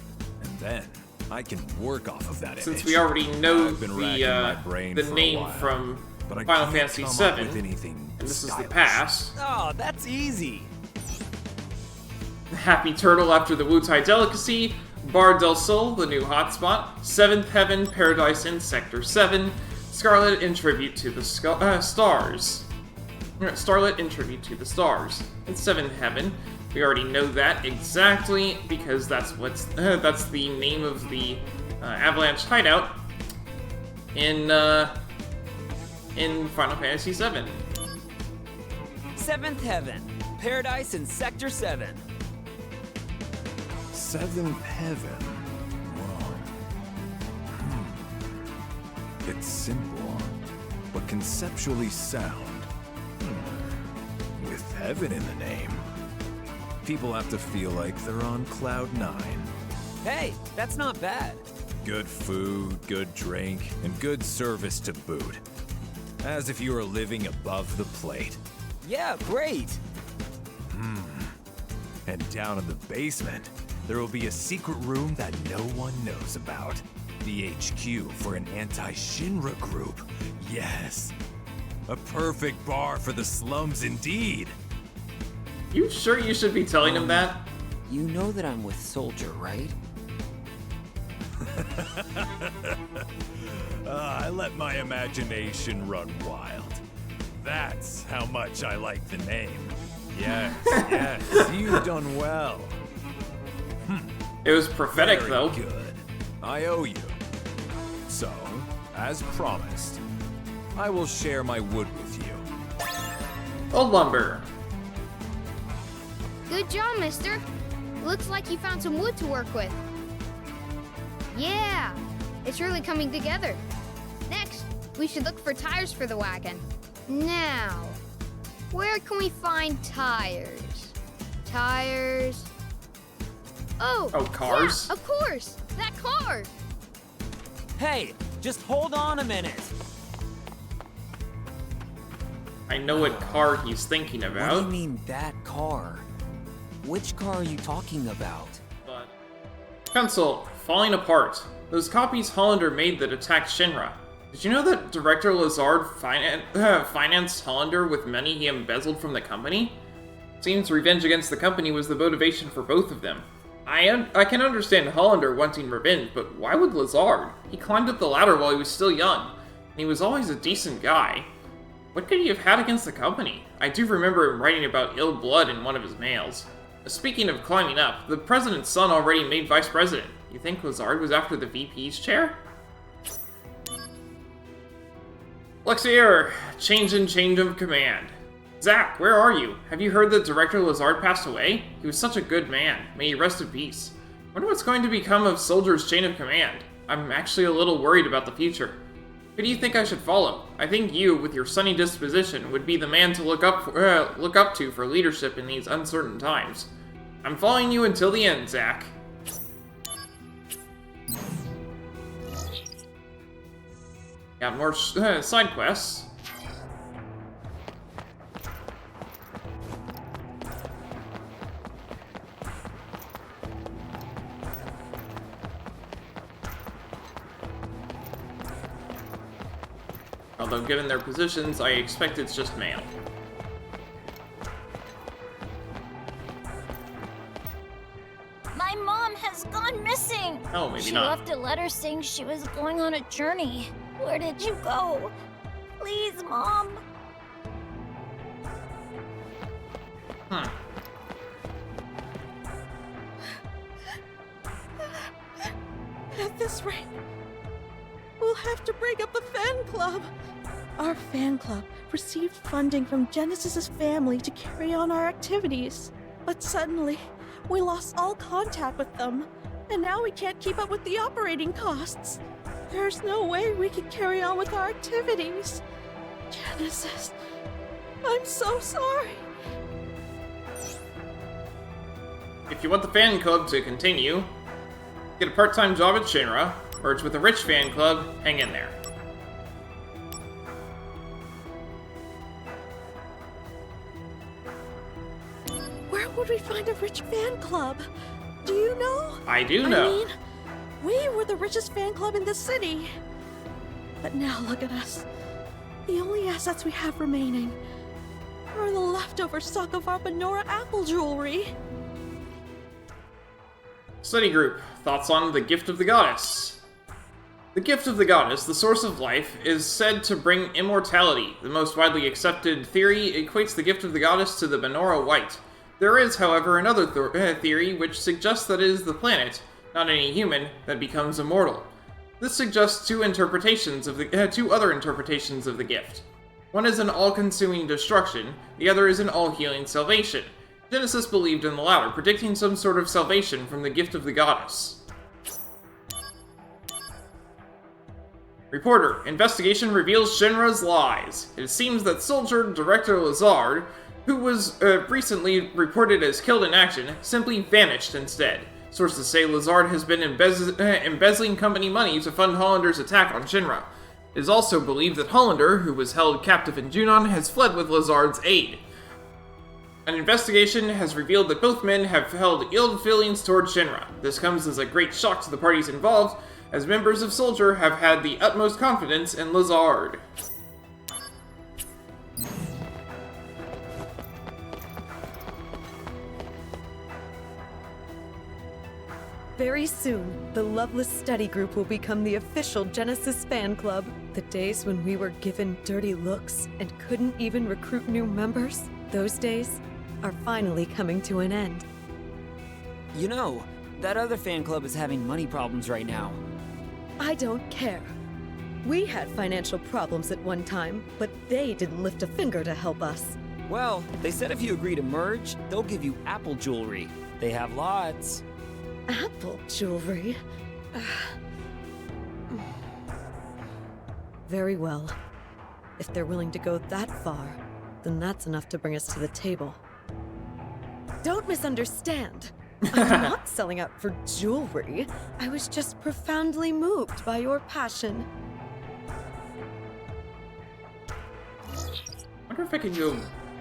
And then I can work off of that image.
Since we already know
I've been racking my brain
the
for a
name
while,
from
but I
Final
can't
Fantasy
come
VII,
up with anything
and this is the
stylish.
past.
Oh, that's easy.
Happy Turtle after the Wutai Delicacy, Bar del Sol, the new hotspot, Seventh Heaven, Paradise in Sector 7, Scarlet in Tribute to the Stars. Starlet in Tribute to the Stars. In Seventh Heaven, we already know that exactly because that's that's the name of the Avalanche hideout in Final Fantasy VII.
Seventh Heaven, Paradise in Sector 7.
Seventh Heaven. Whoa. It's simple, but conceptually sound. With heaven in the name, people have to feel like they're on Cloud 9.
Hey, that's not bad.
Good food, good drink, and good service to boot. As if you were living above the plate.
Yeah, great.
And down in the basement, there will be a secret room that no one knows about. The HQ for an anti-Shinra group. Yes. A perfect bar for the slums indeed.
You sure you should be telling him that?
You know that I'm with Soldier, right?
I let my imagination run wild. That's how much I like the name. Yes, yes, you've done well.
It was prophetic,
Very
though.
Good. I owe you. So, as promised, I will share my wood with you.
Old lumber.
Good job, mister. Looks like you found some wood to work with. Yeah, it's really coming together. Next, we should look for tires for the wagon. Now, where can we find tires? Tires. Oh,
cars?
Yeah, of course, that car.
Hey, just hold on a minute.
I know what car he's thinking about.
What do you mean, that car? Which car are you talking about?
But... Pencil, falling apart. Those copies Hollander made that attacked Shinra. Did you know that Director Lazard financed Hollander with money he embezzled from the company? Seems revenge against the company was the motivation for both of them. I can understand Hollander wanting revenge, but why would Lazard? He climbed up the ladder while he was still young, and he was always a decent guy. What could he have had against the company? I do remember him writing about ill blood in one of his mails. Speaking of climbing up, the president's son already made vice president. You think Lazard was after the VP's chair? Lexier, change of command. Zack, where are you? Have you heard that Director Lazard passed away? He was such a good man. May he rest in peace. Wonder what's going to become of Soldier's chain of command. I'm actually a little worried about the future. Who do you think I should follow? I think you, with your sunny disposition, would be the man to look up to for leadership in these uncertain times. I'm following you until the end, Zack. Got more side quests. Although given their positions, I expect it's just male.
My mom has gone missing!
Oh, maybe
she
not.
She left a letter saying she was going on a journey. Where did you go? Please, Mom.
At this rate, we'll have to break up the fan club. Our fan club received funding from Genesis's family to carry on our activities. But suddenly, we lost all contact with them, and now we can't keep up with the operating costs. There's no way we can carry on with our activities. Genesis, I'm so sorry.
If you want the fan club to continue, get a part-time job at Shinra, merge with a rich fan club, hang in there.
Where would we find a rich fan club? Do you know?
I do know.
I mean, we were the richest fan club in the city. But now look at us. The only assets we have remaining are the leftover stock of our Benora apple jewelry.
Study group, thoughts on the Gift of the Goddess. The Gift of the Goddess, the source of life, is said to bring immortality. The most widely accepted theory equates the Gift of the Goddess to the Benora White. There is, however, another theory which suggests that it is the planet, not any human, that becomes immortal. This suggests two other interpretations of the gift. One is an all-consuming destruction, the other is an all-healing salvation. Genesis believed in the latter, predicting some sort of salvation from the Gift of the Goddess. Reporter, investigation reveals Shinra's lies. It seems that Soldier Director Lazard, who was recently reported as killed in action, simply vanished instead. Sources say Lazard has been embezzling company money to fund Hollander's attack on Shinra. It is also believed that Hollander, who was held captive in Junon, has fled with Lazard's aid. An investigation has revealed that both men have held ill feelings toward Shinra. This comes as a great shock to the parties involved, as members of Soldier have had the utmost confidence in Lazard.
Very soon, the Loveless Study Group will become the official Genesis fan club. The days when we were given dirty looks and couldn't even recruit new members, those days are finally coming to an end.
You know, that other fan club is having money problems right now.
I don't care. We had financial problems at one time, but they didn't lift a finger to help us.
Well, they said if you agree to merge, they'll give you Apple jewelry. They have lots.
Apple jewelry? Very well. If they're willing to go that far, then that's enough to bring us to the table. Don't misunderstand. I'm not selling out for jewelry. I was just profoundly moved by your passion.
I wonder if I can go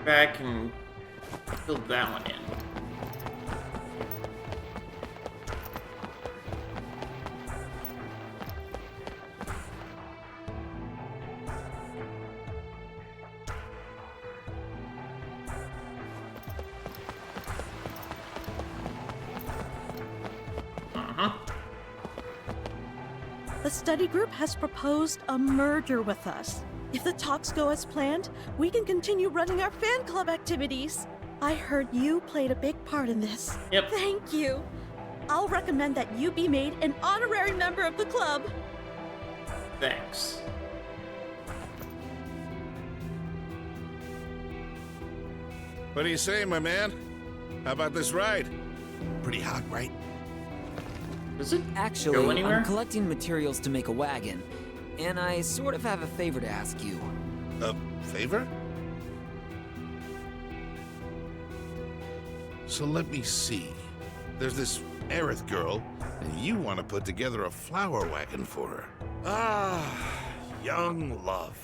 back and fill that one in.
The study group has proposed a merger with us. If the talks go as planned, we can continue running our fan club activities. I heard you played a big part in this.
Yep.
Thank you. I'll recommend that you be made an honorary member of the club.
Thanks.
What do you say, my man? How about this ride? Pretty hot, right?
Does it
Actually,
go anywhere?
I'm collecting materials to make a wagon, and I sort of have a favor to ask you.
A favor? So let me see. There's this Aerith girl, and you want to put together a flower wagon for her. Ah, young love.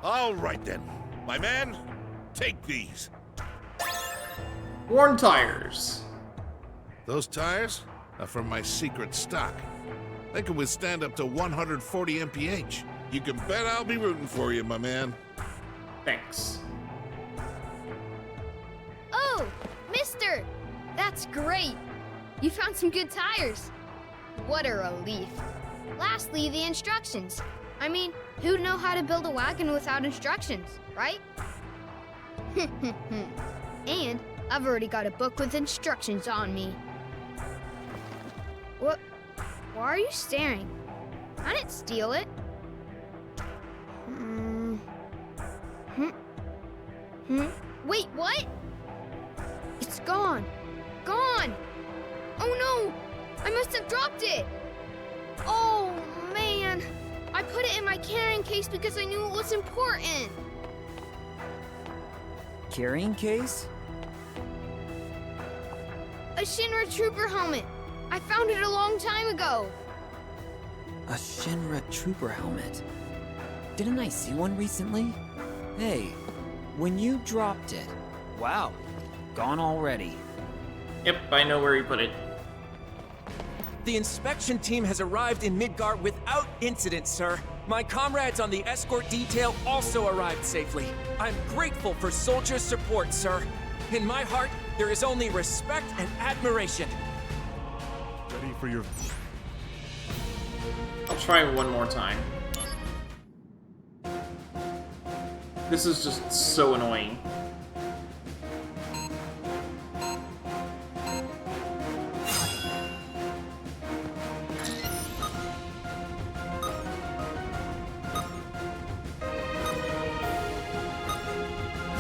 All right then, my man, take these.
Worn tires.
Those tires are from my secret stock. They can withstand up to 140 mph. You can bet I'll be rooting for you, my man.
Thanks.
Oh, mister! That's great! You found some good tires. What a relief. Lastly, the instructions. I mean, who'd know how to build a wagon without instructions, right? And I've already got a book with instructions on me. What? Why are you staring? I didn't steal it. Wait, what? It's gone. Gone! Oh no! I must have dropped it! Oh man! I put it in my carrying case because I knew it was important.
Carrying case?
A Shinra Trooper helmet. I found it a long time ago.
A Shinra Trooper helmet? Didn't I see one recently? Hey, when you dropped it... Wow, gone already.
Yep, I know where he put it.
The inspection team has arrived in Midgar without incident, sir. My comrades on the escort detail also arrived safely. I'm grateful for Soldier's support, sir. In my heart, there is only respect and admiration.
Ready for your...
I'll try one more time. This is just so annoying.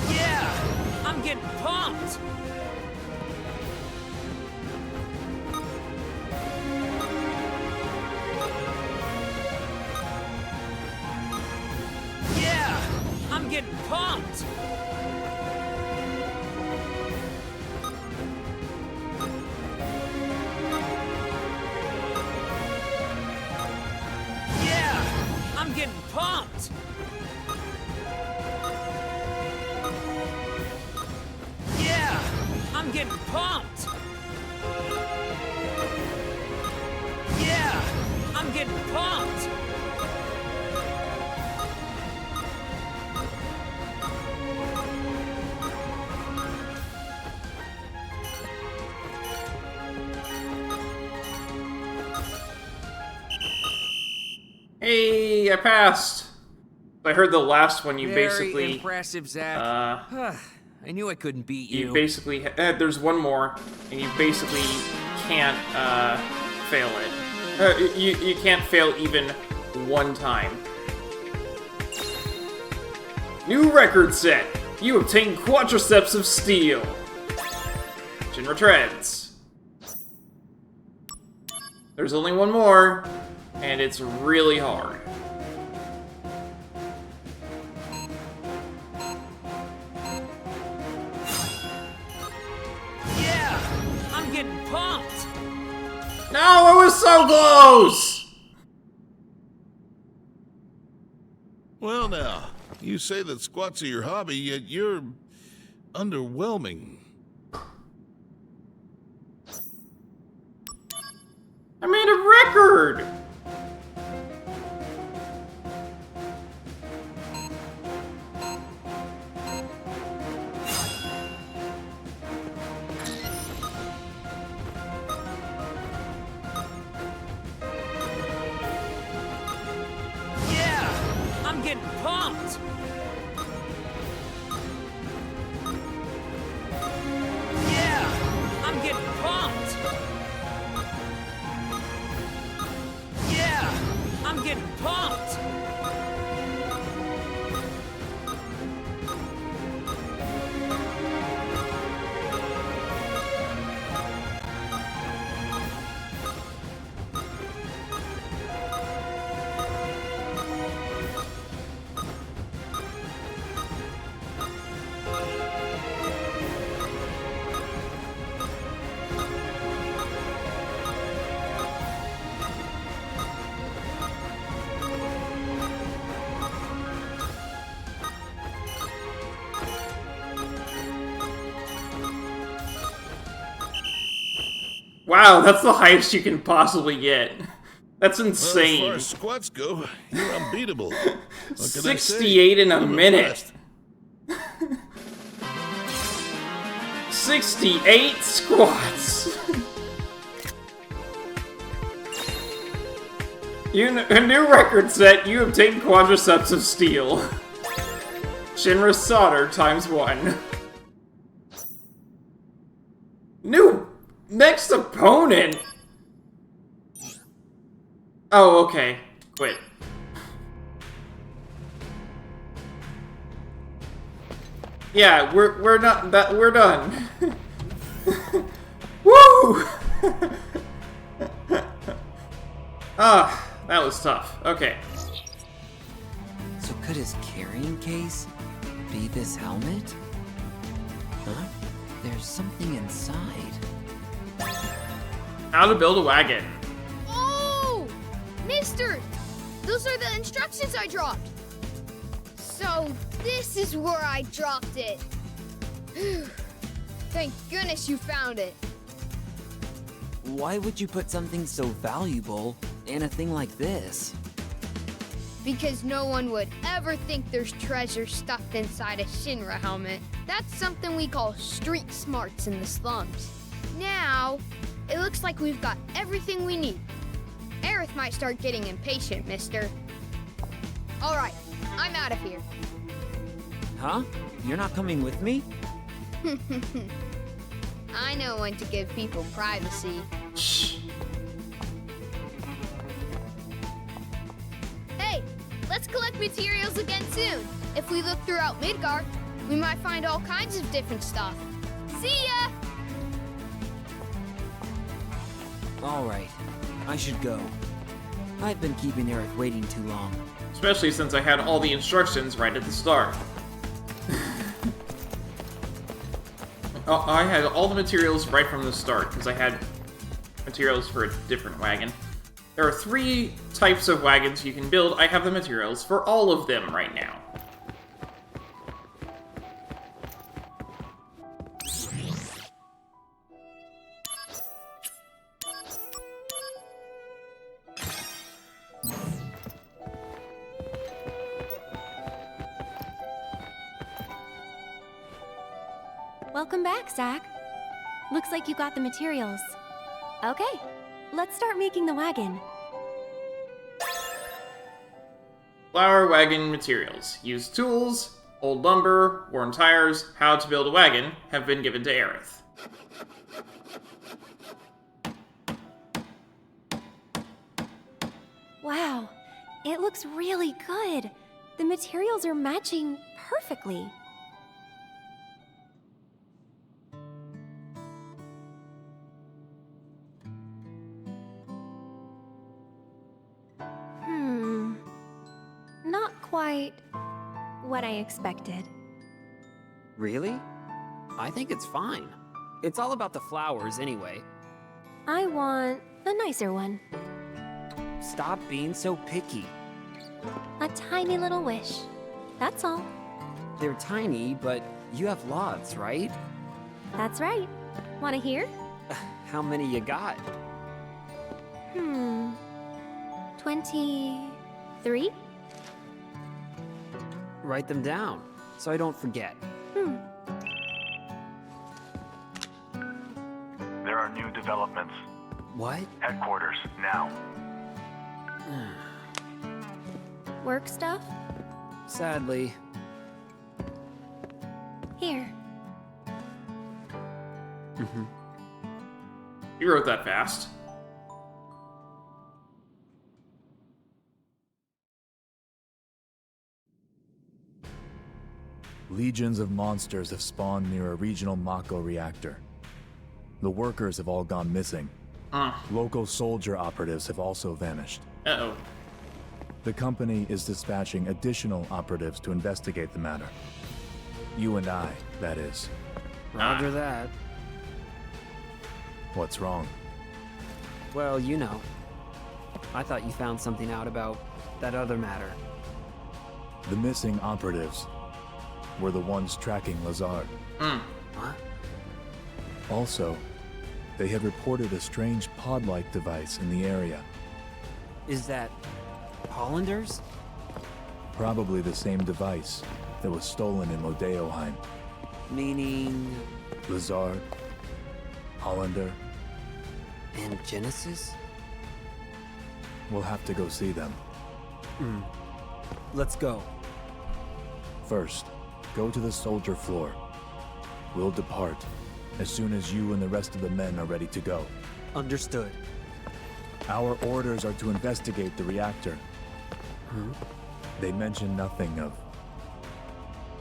Yeah! I'm getting pumped! Yeah! I'm getting pumped! Yeah! I'm getting pumped!
Yay! I passed. I heard the last one. You
Very
basically
impressive, Zach. I knew I couldn't beat you.
You basically there's one more, and you basically can't fail it. You can't fail even one time. New record set. You obtain quadriceps of steel. Shinra treads. There's only one more, and it's really hard.
Yeah, I'm getting pumped.
No, I was so close.
Well now, you say that squats are your hobby, yet you're underwhelming.
I made a record!
Yeah, I'm getting pumped. Yeah, I'm getting pumped. Yeah, I'm getting pumped.
Wow, that's the highest you can possibly get. That's insane.
Well, as far as squats go, you're unbeatable. What can I say?
68 in a
I'm
minute.
impressed.
68 squats. A new record set. You obtain quadriceps of steel. Shinra solder ×1. New next opponent. Oh, okay. Quit. Yeah, we're not that we're done. Woo! Ah, that was tough. Okay.
So could his carrying case be this helmet? Huh? There's something inside.
How to build a wagon.
Oh! Mister! Those are the instructions I dropped. So, this is where I dropped it. Thank goodness you found it.
Why would you put something so valuable in a thing like this?
Because no one would ever think there's treasure stuffed inside a Shinra helmet. That's something we call street smarts in the slums. Now, it looks like we've got everything we need. Aerith might start getting impatient, mister. Alright, I'm out of here.
Huh? You're not coming with me?
I know when to give people privacy.
Shh.
Hey, let's collect materials again soon. If we look throughout Midgar, we might find all kinds of different stuff. See ya!
Alright, I should go. I've been keeping Aerith waiting too long.
Especially since I had all the instructions right at the start. I had all the materials right from the start, because I had materials for a different wagon. There are 3 types of wagons you can build. I have the materials for all of them right now.
Welcome back, Zach. Looks like you got the materials. Okay, let's start making the wagon.
Flower wagon materials. Used tools, old lumber, worn tires, how to build a wagon have been given to Aerith.
Wow, it looks really good. The materials are matching perfectly. Not quite what I expected.
Really? I think it's fine. It's all about the flowers anyway.
I want a nicer one.
Stop being so picky.
A tiny little wish. That's all.
They're tiny, but you have lots, right?
That's right. Wanna hear?
How many you got?
23?
Write them down, so I don't forget.
There are new developments.
What?
Headquarters, now.
Work stuff?
Sadly.
Here.
You wrote that fast.
Legions of monsters have spawned near a regional Mako reactor. The workers have all gone missing. Local soldier operatives have also vanished.
Uh-oh.
The company is dispatching additional operatives to investigate the matter. You and I, that is.
Roger that.
What's wrong?
Well, you know. I thought you found something out about that other matter.
The missing operatives were the ones tracking Lazard.
What?
Also, they had reported a strange pod-like device in the area.
Is that Hollanders?
Probably the same device that was stolen in Modeoheim.
Meaning...
Lazard, Hollander,
and Genesis?
We'll have to go see them.
Let's go.
First, go to the soldier floor. We'll depart as soon as you and the rest of the men are ready to go.
Understood.
Our orders are to investigate the reactor. They mention nothing of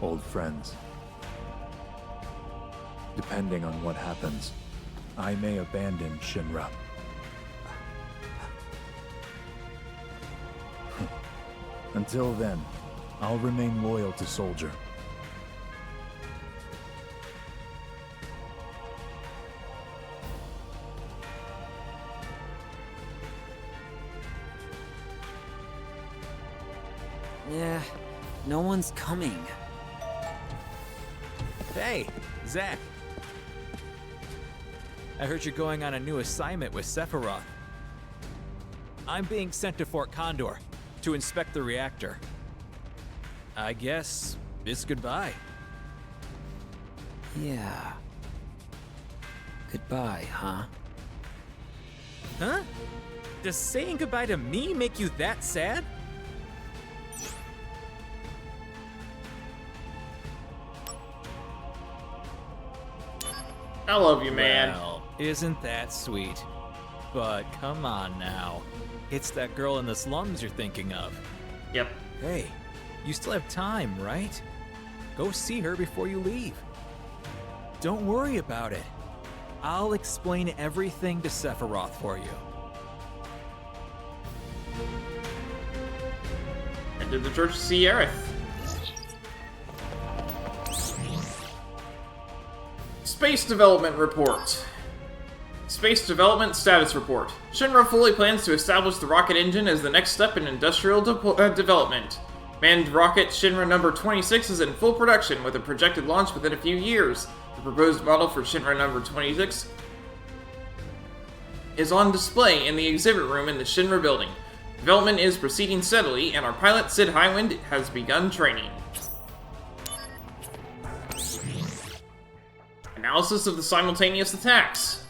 old friends. Depending on what happens, I may abandon Shinra. Until then, I'll remain loyal to Soldier.
Yeah, no one's coming.
Hey, Zack. I heard you're going on a new assignment with Sephiroth. I'm being sent to Fort Condor to inspect the reactor. I guess it's goodbye.
Yeah. Goodbye, huh?
Huh? Does saying goodbye to me make you that sad?
I love you, man.
Well, isn't that sweet? But come on now. It's that girl in the slums you're thinking of.
Yep.
Hey, you still have time, right? Go see her before you leave. Don't worry about it. I'll explain everything to Sephiroth for you.
Enter the church to see Aerith. Space Development Report. Space Development Status Report. Shinra fully plans to establish the rocket engine as the next step in industrial development. Manned rocket Shinra number 26 is in full production with a projected launch within a few years. The proposed model for Shinra number 26 is on display in the exhibit room in the Shinra building. Development is proceeding steadily, and our pilot Sid Highwind has begun training. Analysis of the simultaneous attacks.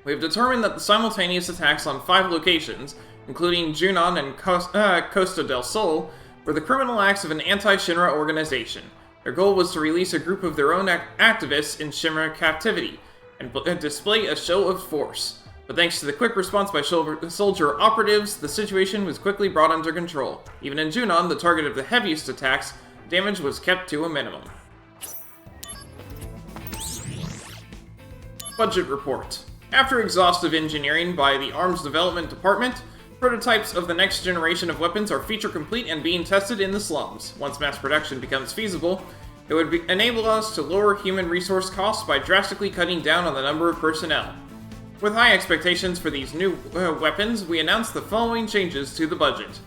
We have determined that the simultaneous attacks on 5 locations including Junon and Costa del Sol, were the criminal acts of an anti-Shinra organization. Their goal was to release a group of their own activists in Shinra captivity, and display a show of force. But thanks to the quick response by soldier operatives, the situation was quickly brought under control. Even in Junon, the target of the heaviest attacks, damage was kept to a minimum. Budget report. After exhaustive engineering by the Arms Development Department, prototypes of the next generation of weapons are feature complete and being tested in the slums. Once mass production becomes feasible, it would enable us to lower human resource costs by drastically cutting down on the number of personnel. With high expectations for these new weapons, we announced the following changes to the budget.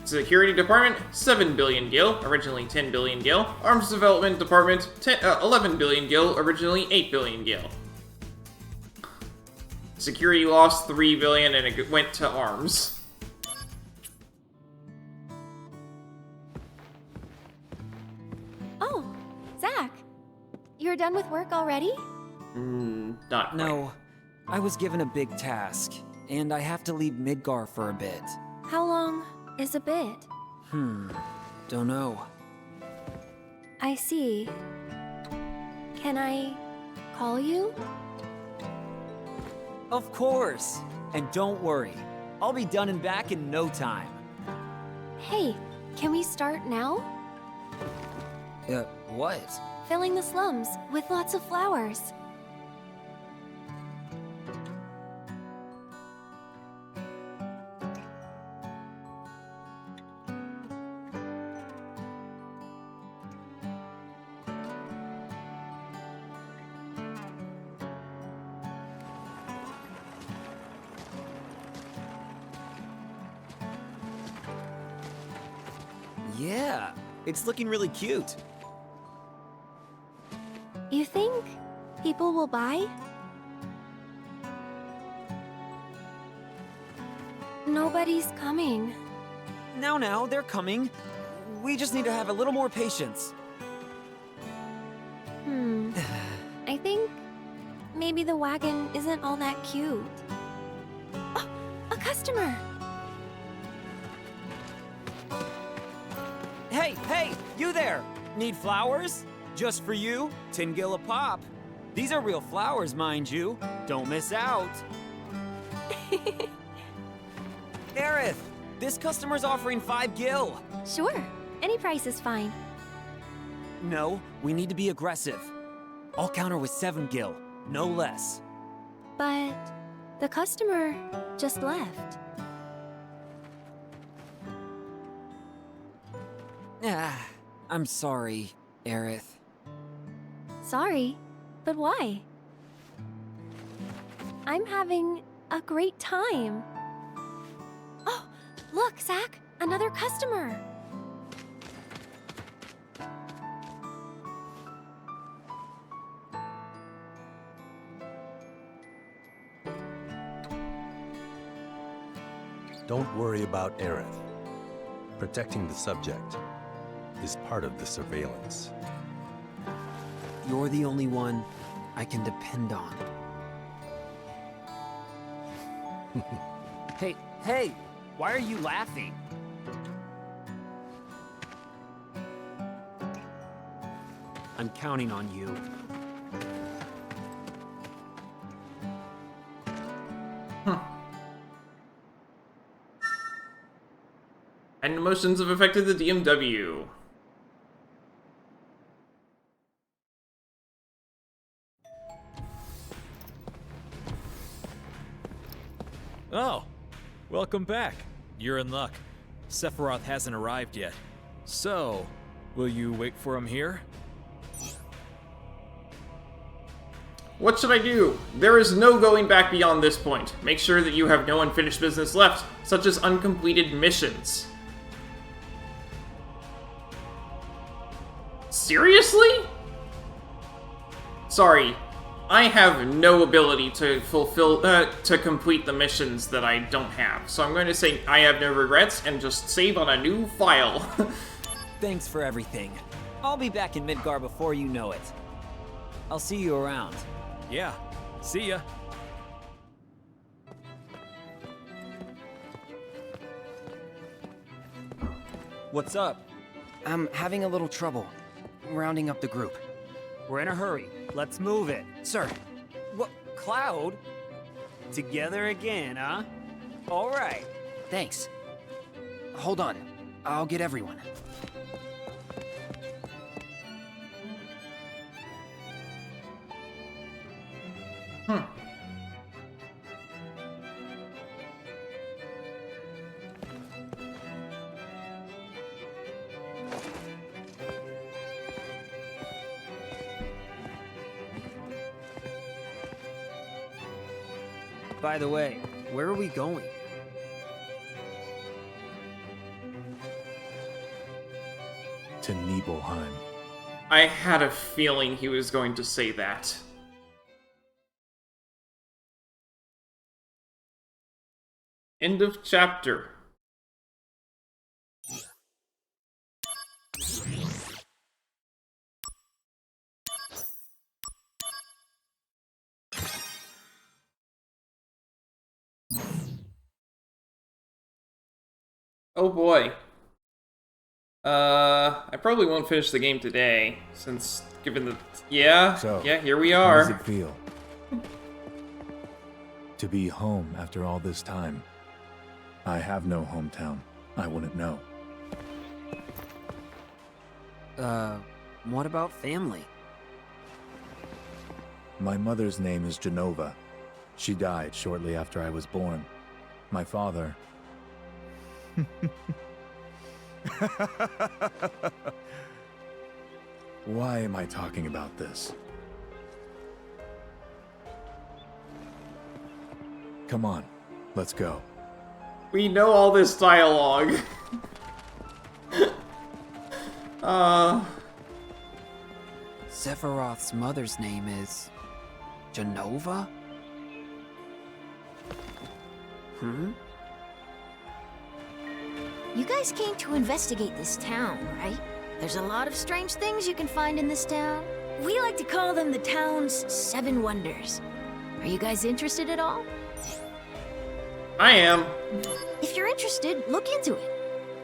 Security Department, 7 billion gil, originally 10 billion gil. Arms Development Department, 11 billion gil, originally 8 billion gil. Security lost 3 billion and it went to arms.
Oh, Zach. You're done with work already?
Not quite.
No. I was given a big task, and I have to leave Midgar for a bit.
How long is a bit?
Don't know.
I see. Can I call you?
Of course! And don't worry, I'll be done and back in no time.
Hey, can we start now?
What?
Filling the slums with lots of flowers.
Yeah, it's looking really cute.
You think people will buy? Nobody's coming.
Now, they're coming. We just need to have a little more patience.
I think maybe the wagon isn't all that cute. Oh, a customer!
Hey, you there! Need flowers? Just for you, 10 gil a pop. These are real flowers, mind you. Don't miss out. Aerith, this customer's offering 5 gil.
Sure, any price is fine.
No, we need to be aggressive. I'll counter with 7 gil, no less.
But the customer just left.
I'm sorry, Aerith.
Sorry, but why? I'm having a great time. Oh, look, Zach, another customer.
Don't worry about Aerith. Protecting the subject is part of the surveillance.
You're the only one I can depend on. Hey, why are you laughing? I'm counting on you.
And emotions have affected the DMW.
Oh, welcome back. You're in luck. Sephiroth hasn't arrived yet. So, will you wait for him here?
What should I do? There is no going back beyond this point. Make sure that you have no unfinished business left, such as uncompleted missions. Seriously? Sorry, I have no ability to to complete the missions that I don't have. So I'm going to say I have no regrets and just save on a new file.
Thanks for everything. I'll be back in Midgar before you know it. I'll see you around.
Yeah, see ya.
What's up?
I'm having a little trouble rounding up the group.
We're in a hurry. Let's move it.
Sir.
What? Cloud? Together again, huh? All right.
Thanks. Hold on. I'll get everyone.
By the way, where are we going?
To Nibelheim.
I had a feeling he was going to say that. End of chapter. Oh boy. I probably won't finish the game today, since given the... Yeah, here we are.
How does it feel? To be home after all this time. I have no hometown. I wouldn't know.
What about family?
My mother's name is Genova. She died shortly after I was born. My father... Why am I talking about this? Come on, let's go.
We know all this dialogue.
Sephiroth's mother's name is... Genova?
You guys came to investigate this town, right? There's a lot of strange things you can find in this town. We like to call them the town's 7 wonders. Are you guys interested at all?
I am.
If you're interested, look into it.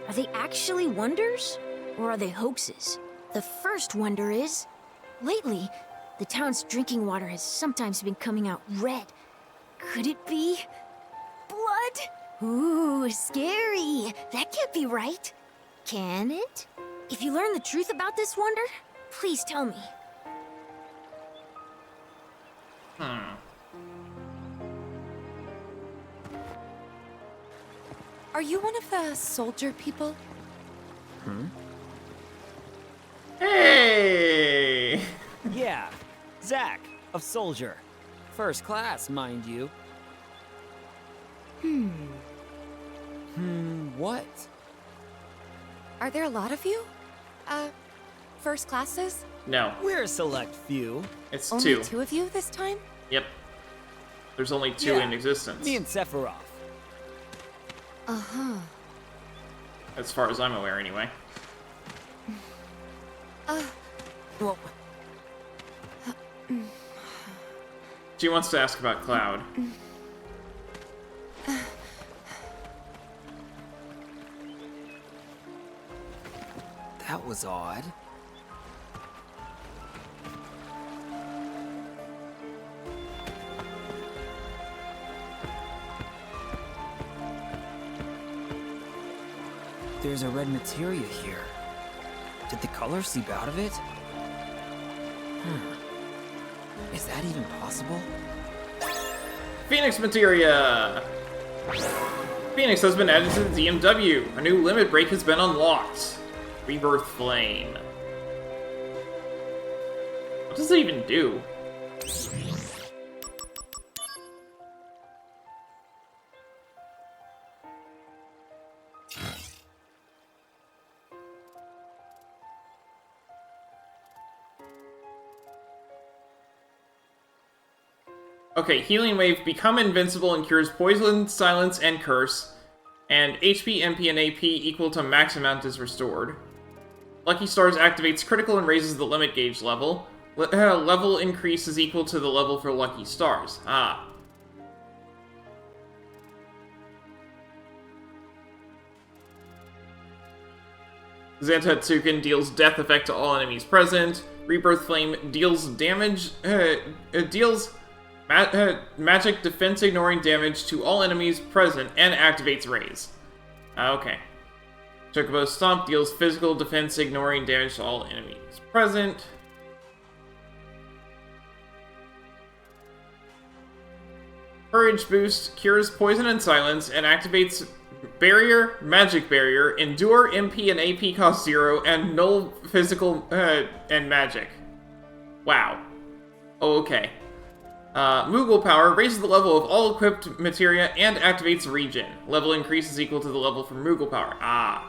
Are they actually wonders? Or are they hoaxes? The first wonder is... lately, the town's drinking water has sometimes been coming out red. Could it be... blood? Ooh, scary. That can't be right. Can it? If you learn the truth about this wonder, please tell me.
Are you one of the soldier people?
Hey!
Yeah, Zack of Soldier.
First class, mind you. What?
Are there a lot of you? First classes?
No.
We're a select few.
It's
Only
2.
2 of you this time?
Yep. There's only 2 in existence.
Me and Sephiroth.
Uh-huh.
As far as I'm aware, anyway.
Well...
She wants to ask about Cloud.
That was odd. There's a red materia here. Did the color seep out of it? Is that even possible?
Phoenix Materia! Phoenix has been added to the DMW. A new limit break has been unlocked. Rebirth Flame. What does it even do? Okay, Healing Wave, become invincible and cures Poison, Silence, and Curse. And HP, MP, and AP equal to max amount is restored. Lucky Stars activates critical and raises the limit gauge level. Level increase is equal to the level for Lucky Stars. Ah. Zantetsuken deals death effect to all enemies present. Rebirth Flame deals magic defense ignoring damage to all enemies present and activates Raise. Okay. Chocobo Stomp deals physical defense ignoring damage to all enemies present. Courage Boost cures poison and silence and activates Barrier, Magic Barrier, Endure, MP, and AP cost 0, and Null Physical and Magic. Wow. Oh, okay. Moogle Power raises the level of all equipped materia and activates Regen. Level increase is equal to the level from Moogle Power. Ah.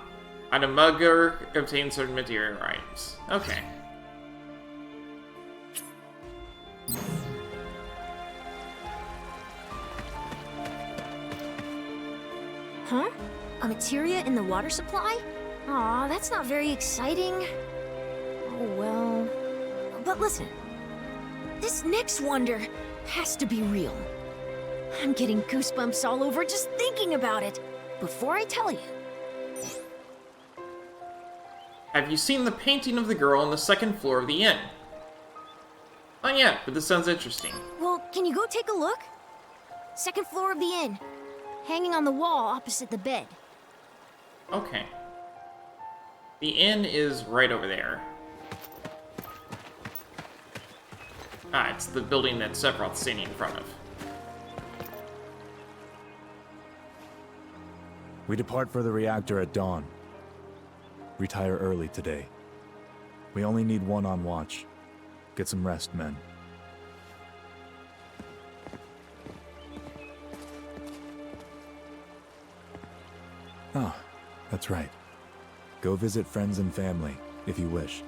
Item Mugger obtains certain materia items. Okay.
Huh? A materia in the water supply? Aw, that's not very exciting. Oh well. But listen, this next wonder has to be real. I'm getting goosebumps all over just thinking about it. Before I tell you.
Have you seen the painting of the girl on the second floor of the inn? Not yet, but this sounds interesting.
Well, can you go take a look? Second floor of the inn. Hanging on the wall opposite the bed.
Okay. The inn is right over there. Ah, it's the building that Sephiroth's standing in front of.
We depart for the reactor at dawn. Retire early today. We only need one on watch. Get some rest, men. Ah, that's right. Go visit friends and family, if you wish.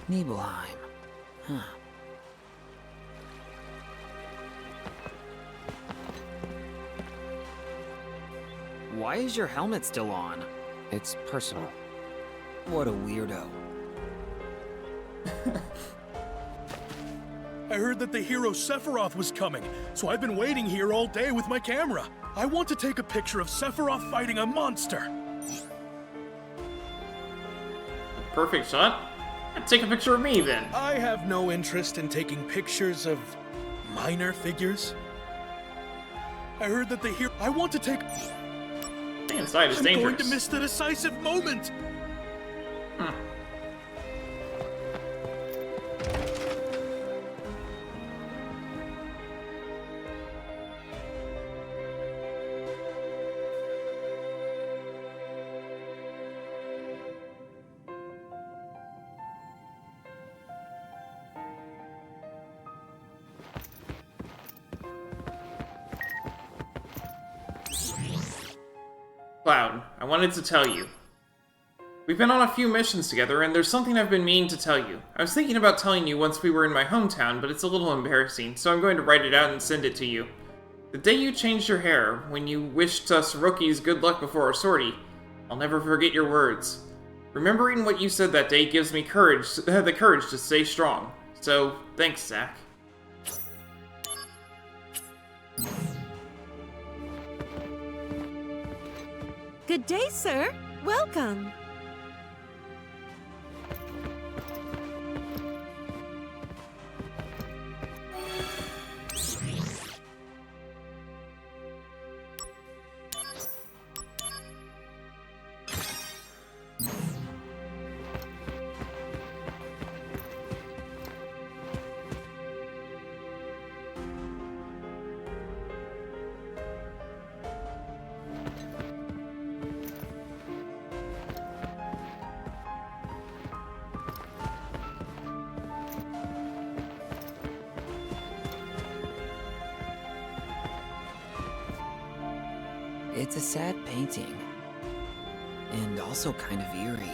Nibelheim. Huh. Why is your helmet still on?
It's personal.
What a weirdo.
I heard that the hero Sephiroth was coming, so I've been waiting here all day with my camera. I want to take a picture of Sephiroth fighting a monster.
Perfect shot. Take a picture of me, then.
I have no interest in taking pictures of minor figures. I heard that the hero... I want to take...
Stay inside is
I'm
dangerous.
going to miss the decisive moment.
Cloud, I wanted to tell you. We've been on a few missions together, and there's something I've been meaning to tell you. I was thinking about telling you once we were in my hometown, but it's a little embarrassing, so I'm going to write it out and send it to you. The day you changed your hair, when you wished us rookies good luck before our sortie, I'll never forget your words. Remembering what you said that day gives me courage, the courage to stay strong. So, thanks, Zack.
Good day, sir. Welcome.
It's a sad painting. And also kind of eerie.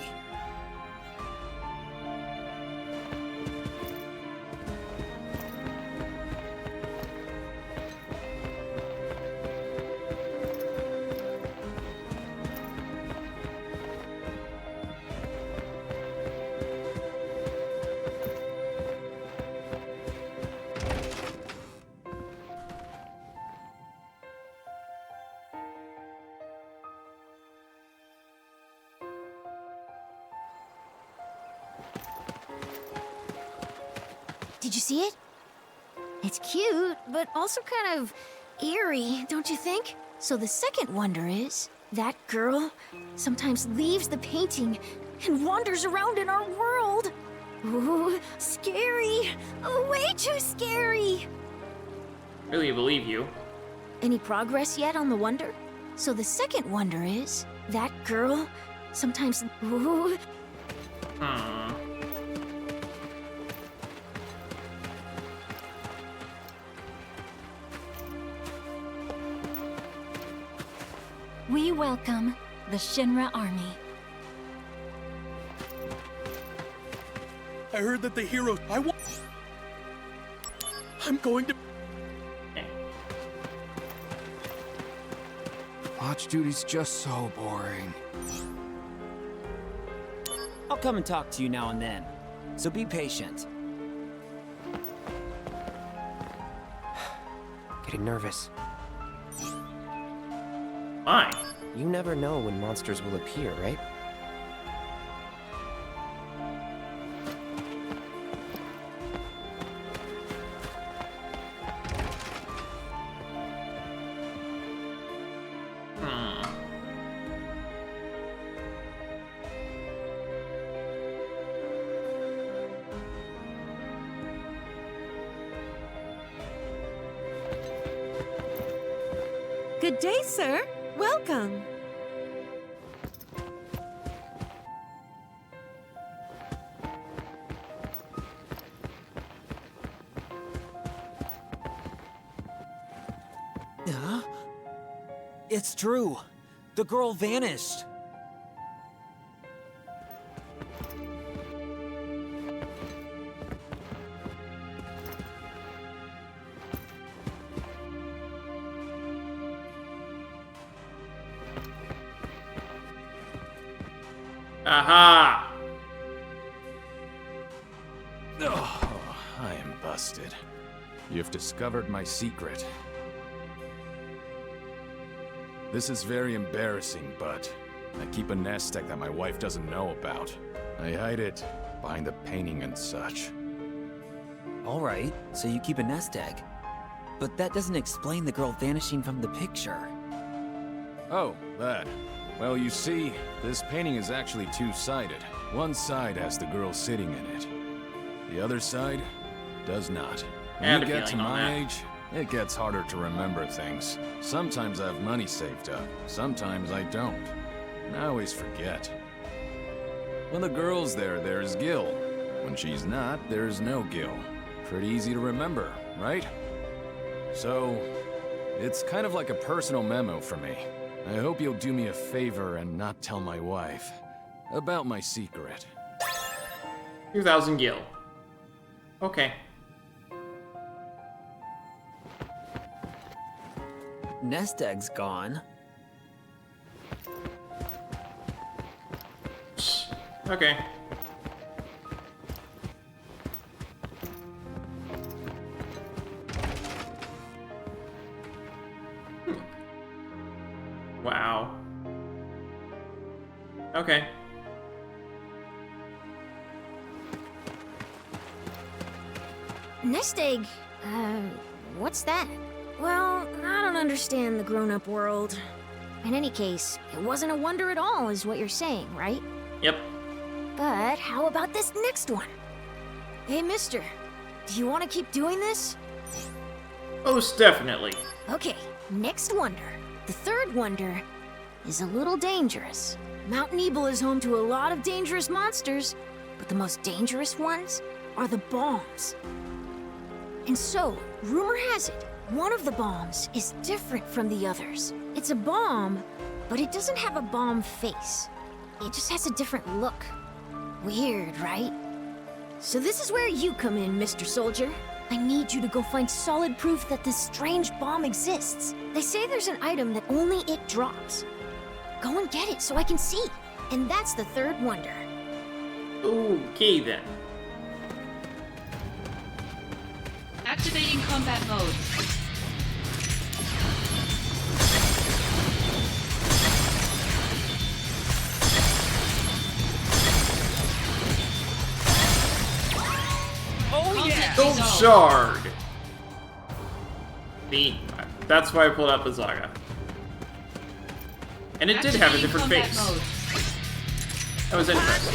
see it? It's cute, but also kind of eerie, don't you think? So the second wonder is, that girl sometimes leaves the painting and wanders around in our world. Ooh, scary. Oh, way too scary.
Really believe you.
Any progress yet on the wonder? So the second wonder is, that girl sometimes... Ooh.
We welcome the Shinra Army.
I heard that the hero... I'm going to...
Watch duty's just so boring.
I'll come and talk to you now and then, so be patient.
Getting nervous.
Why?
You never know when monsters will appear, right?
Good day, sir. Welcome.
Huh? It's true. The girl vanished.
Aha!
Oh, I am busted. You've discovered my secret. This is very embarrassing, but I keep a nest egg that my wife doesn't know about. I hide it behind the painting and such.
Alright, so you keep a nest egg. But that doesn't explain the girl vanishing from the picture.
Oh, that. Well, you see, this painting is actually two-sided. One side has the girl sitting in it. The other side does not. When you get to my age, it gets harder to remember things. Sometimes I have money saved up, sometimes I don't. And I always forget. When the girl's there, there's Gil. When she's not, there's no Gil. Pretty easy to remember, right? So, it's kind of like a personal memo for me. I hope you'll do me a favor and not tell my wife about my secret.
2,000 gil. Okay.
Nest egg's gone.
Okay. Wow. Okay.
Nest egg? What's that? Well, I don't understand the grown-up world. In any case, it wasn't a wonder at all, is what you're saying, right?
Yep.
But how about this next one? Hey, mister, do you want to keep doing this?
Most definitely.
Okay, next wonder. The third wonder is a little dangerous. Mount Nebel is home to a lot of dangerous monsters, but the most dangerous ones are the bombs. And so, rumor has it, one of the bombs is different from the others. It's a bomb, but it doesn't have a bomb face. It just has a different look. Weird, right? So this is where you come in, Mr. Soldier. I need you to go find solid proof that this strange bomb exists. They say there's an item that only it drops. Go and get it so I can see. And that's the third wonder.
Okay then.
Activating combat mode.
Oh yeah!
Gold shard! Neat. That's why I pulled out Bazaga. And it did have a different face. That was interesting.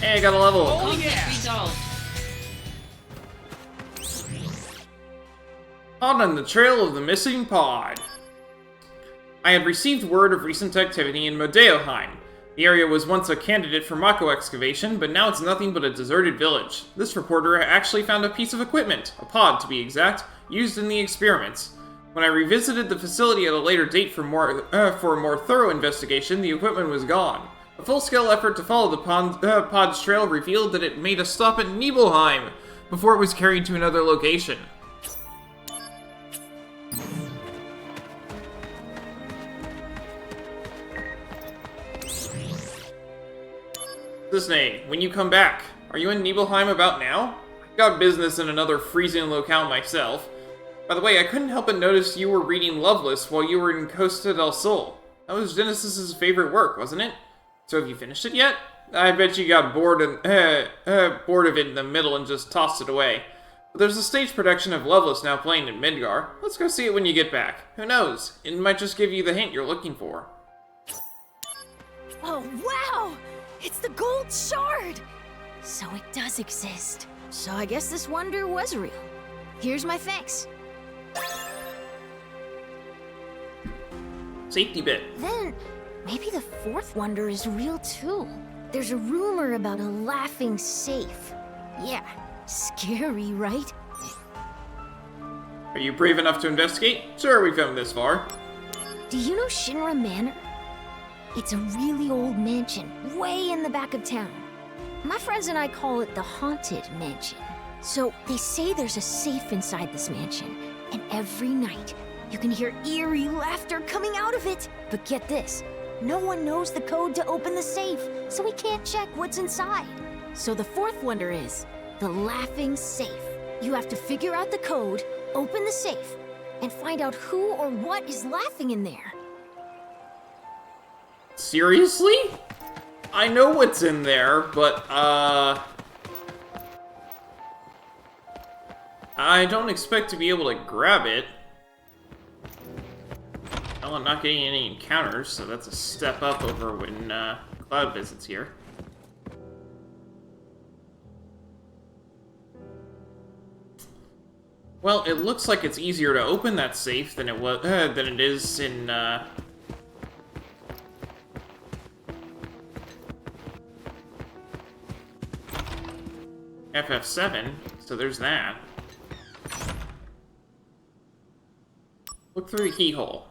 Hey, I got a level.
Oh, yeah.
On the trail of the missing pod. I had received word of recent activity in Modeoheim. The area was once a candidate for Mako excavation, but now it's nothing but a deserted village. This reporter actually found a piece of equipment, a pod to be exact, used in the experiments. When I revisited the facility at a later date for a more thorough investigation, the equipment was gone. A full-scale effort to follow the pod's trail revealed that it made a stop at Nibelheim before it was carried to another location. Disney, when you come back, are you in Nibelheim about now? I've got business in another freezing locale myself. By the way, I couldn't help but notice you were reading Loveless while you were in Costa del Sol. That was Genesis's favorite work, wasn't it? So have you finished it yet? I bet you got bored of it in the middle and just tossed it away. But there's a stage production of Loveless now playing in Midgar. Let's go see it when you get back. Who knows? It might just give you the hint you're looking for.
Oh, wow! It's the gold shard! So it does exist. So I guess this wonder was real. Here's my fix.
Safety bit.
Then, maybe the fourth wonder is real too. There's a rumor about a laughing safe. Yeah, scary, right?
Are you brave enough to investigate? Sure, we've come this far.
Do you know Shinra Manor? It's a really old mansion, way in the back of town. My friends and I call it the Haunted Mansion. So, they say there's a safe inside this mansion, and every night, you can hear eerie laughter coming out of it. But get this, no one knows the code to open the safe, so we can't check what's inside. So the fourth wonder is the laughing safe. You have to figure out the code, open the safe, and find out who or what is laughing in there.
Seriously? I know what's in there, but, I don't expect to be able to grab it. Well, I'm not getting any encounters, so that's a step up over when, Cloud visits here. Well, it looks like it's easier to open that safe than it is in, FF7, so there's that. Look through the keyhole.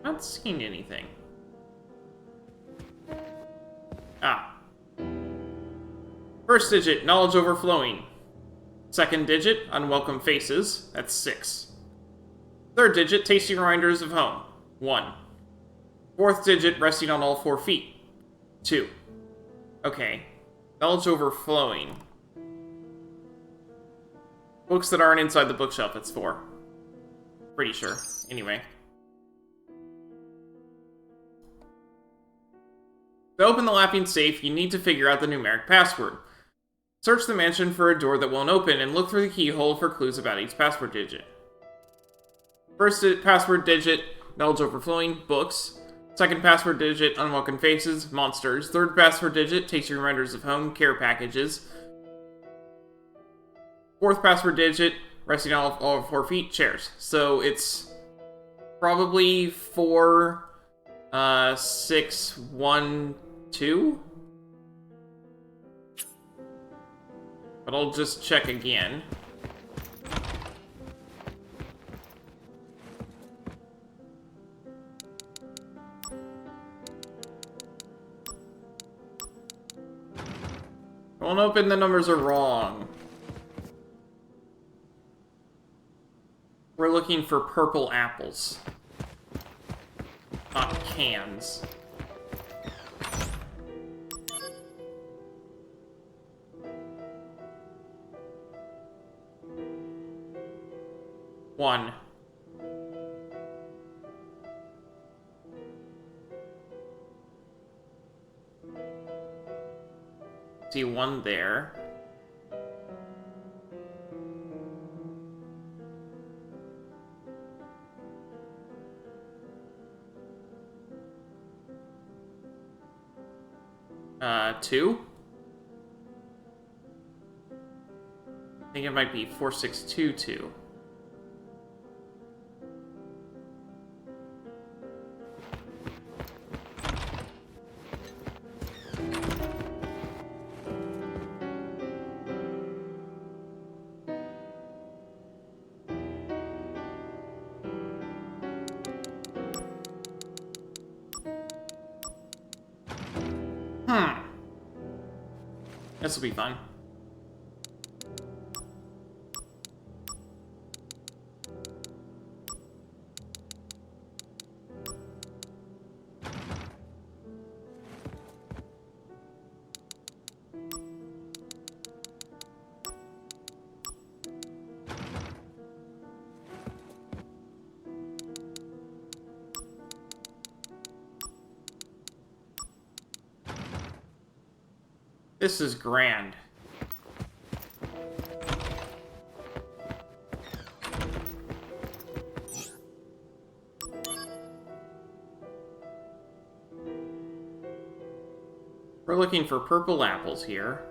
Not seeing anything. Ah. First digit, knowledge overflowing. Second digit, unwelcome faces. That's 6. Third digit, tasty reminders of home. 1. Fourth digit, resting on all 4 feet. 2. Okay. Knowledge overflowing. Books that aren't inside the bookshelf, it's 4. Pretty sure. Anyway. To open the laughing safe, you need to figure out the numeric password. Search the mansion for a door that won't open and look through the keyhole for clues about each password digit. First password digit, knowledge overflowing, books. Second password digit, unwelcome faces, monsters. Third password digit, tasty reminders of home, care packages. Fourth password digit, resting on all 4 feet, chairs. So it's probably 4 612? But I'll just check again. Don't open, the numbers are wrong. We're looking for purple apples. Not cans. One. See one there. Two? I think it might be 4622. This will be fun. This is grand. We're looking for purple apples here.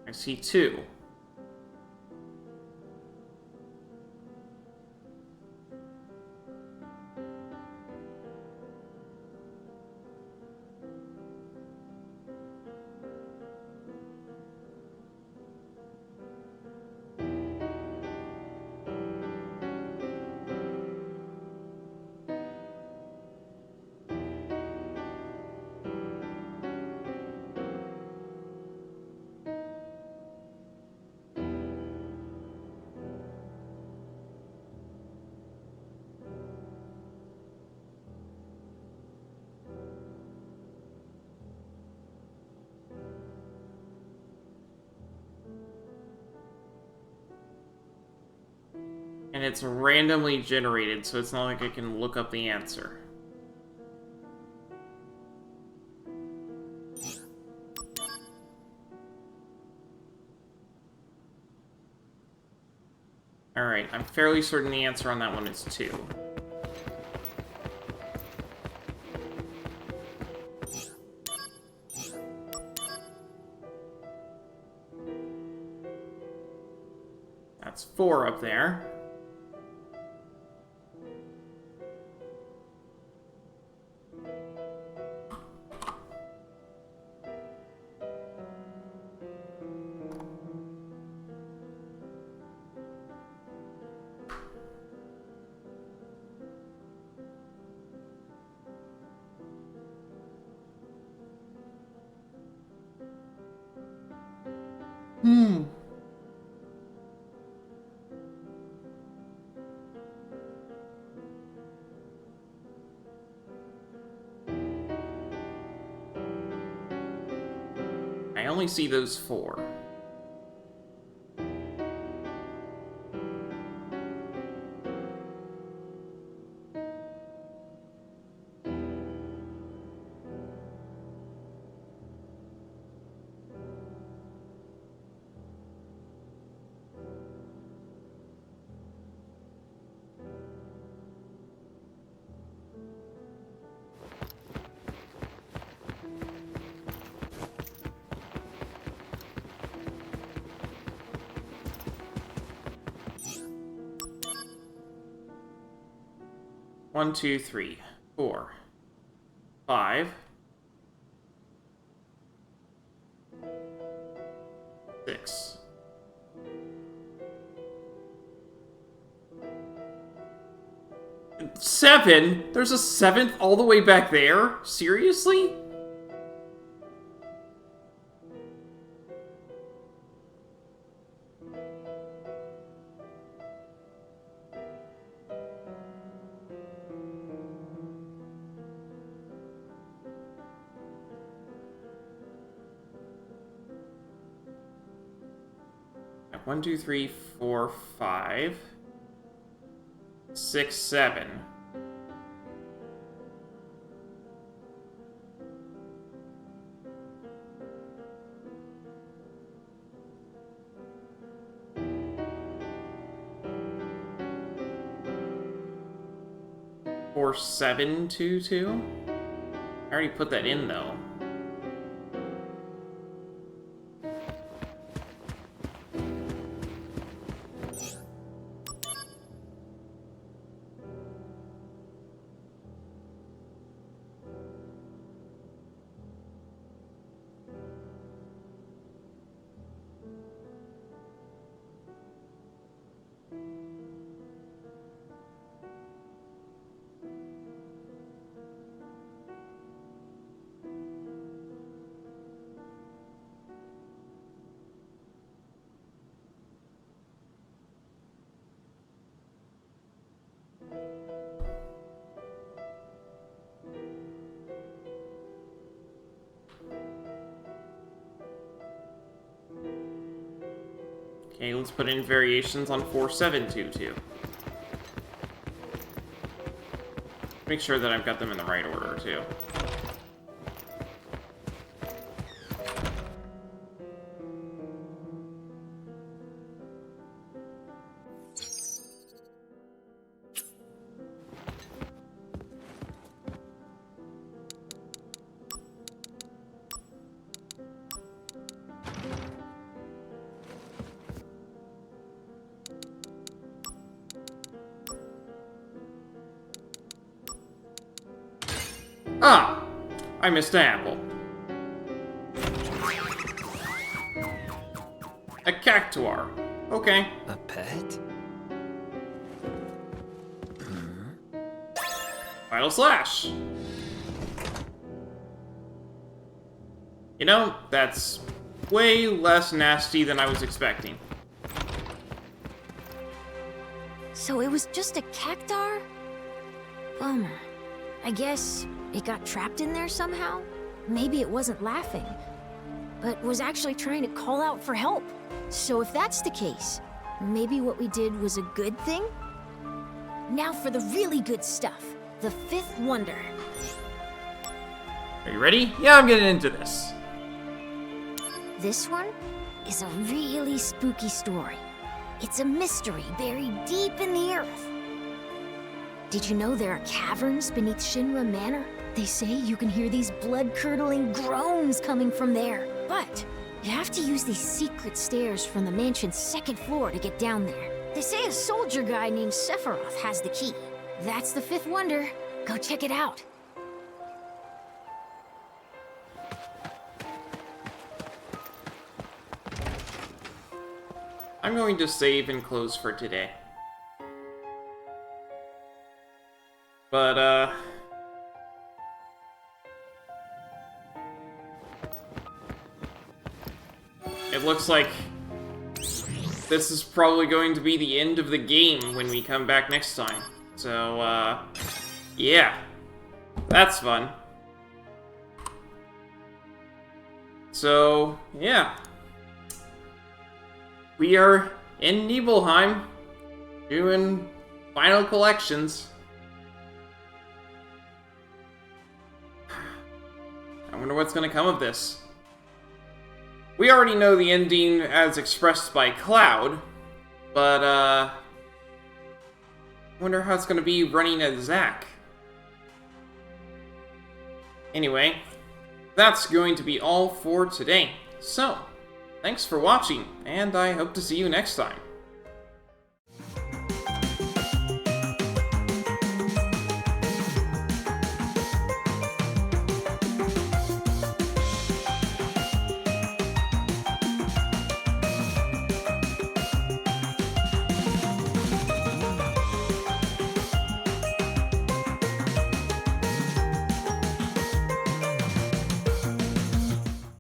I see two. And it's randomly generated, so it's not like I can look up the answer. Alright, I'm fairly certain the answer on that one is 2. That's 4 up there. I only see those 4. 1, 2, 3, 4, 5, 6. 7? There's a 7th all the way back there? Seriously? One, 2, 3, 4, 5, 6, 7. Or 7, 2, 2? I already put that in though. Okay, let's put in variations on 4722. Make sure that I've got them in the right order, too. Ah! I missed an apple. A cactuar. Okay.
A pet?
Final slash. You know, that's way less nasty than I was expecting.
So it was just a cactuar? Bummer. I guess it got trapped in there somehow? Maybe it wasn't laughing, but was actually trying to call out for help. So if that's the case, maybe what we did was a good thing? Now for the really good stuff. The fifth wonder.
Are you ready? Yeah, I'm getting into this.
This one is a really spooky story. It's a mystery buried deep in the earth. Did you know there are caverns beneath Shinra Manor? They say you can hear these blood-curdling groans coming from there. But you have to use these secret stairs from the mansion's second floor to get down there. They say a soldier guy named Sephiroth has the key. That's the fifth wonder. Go check it out.
I'm going to save and close for today. But, it looks like this is probably going to be the end of the game when we come back next time. So, yeah. That's fun. So, yeah. We are in Nibelheim, doing final collections. I wonder what's going to come of this. We already know the ending as expressed by Cloud, but, I wonder how it's going to be running as Zack. Anyway, that's going to be all for today. So, thanks for watching, and I hope to see you next time.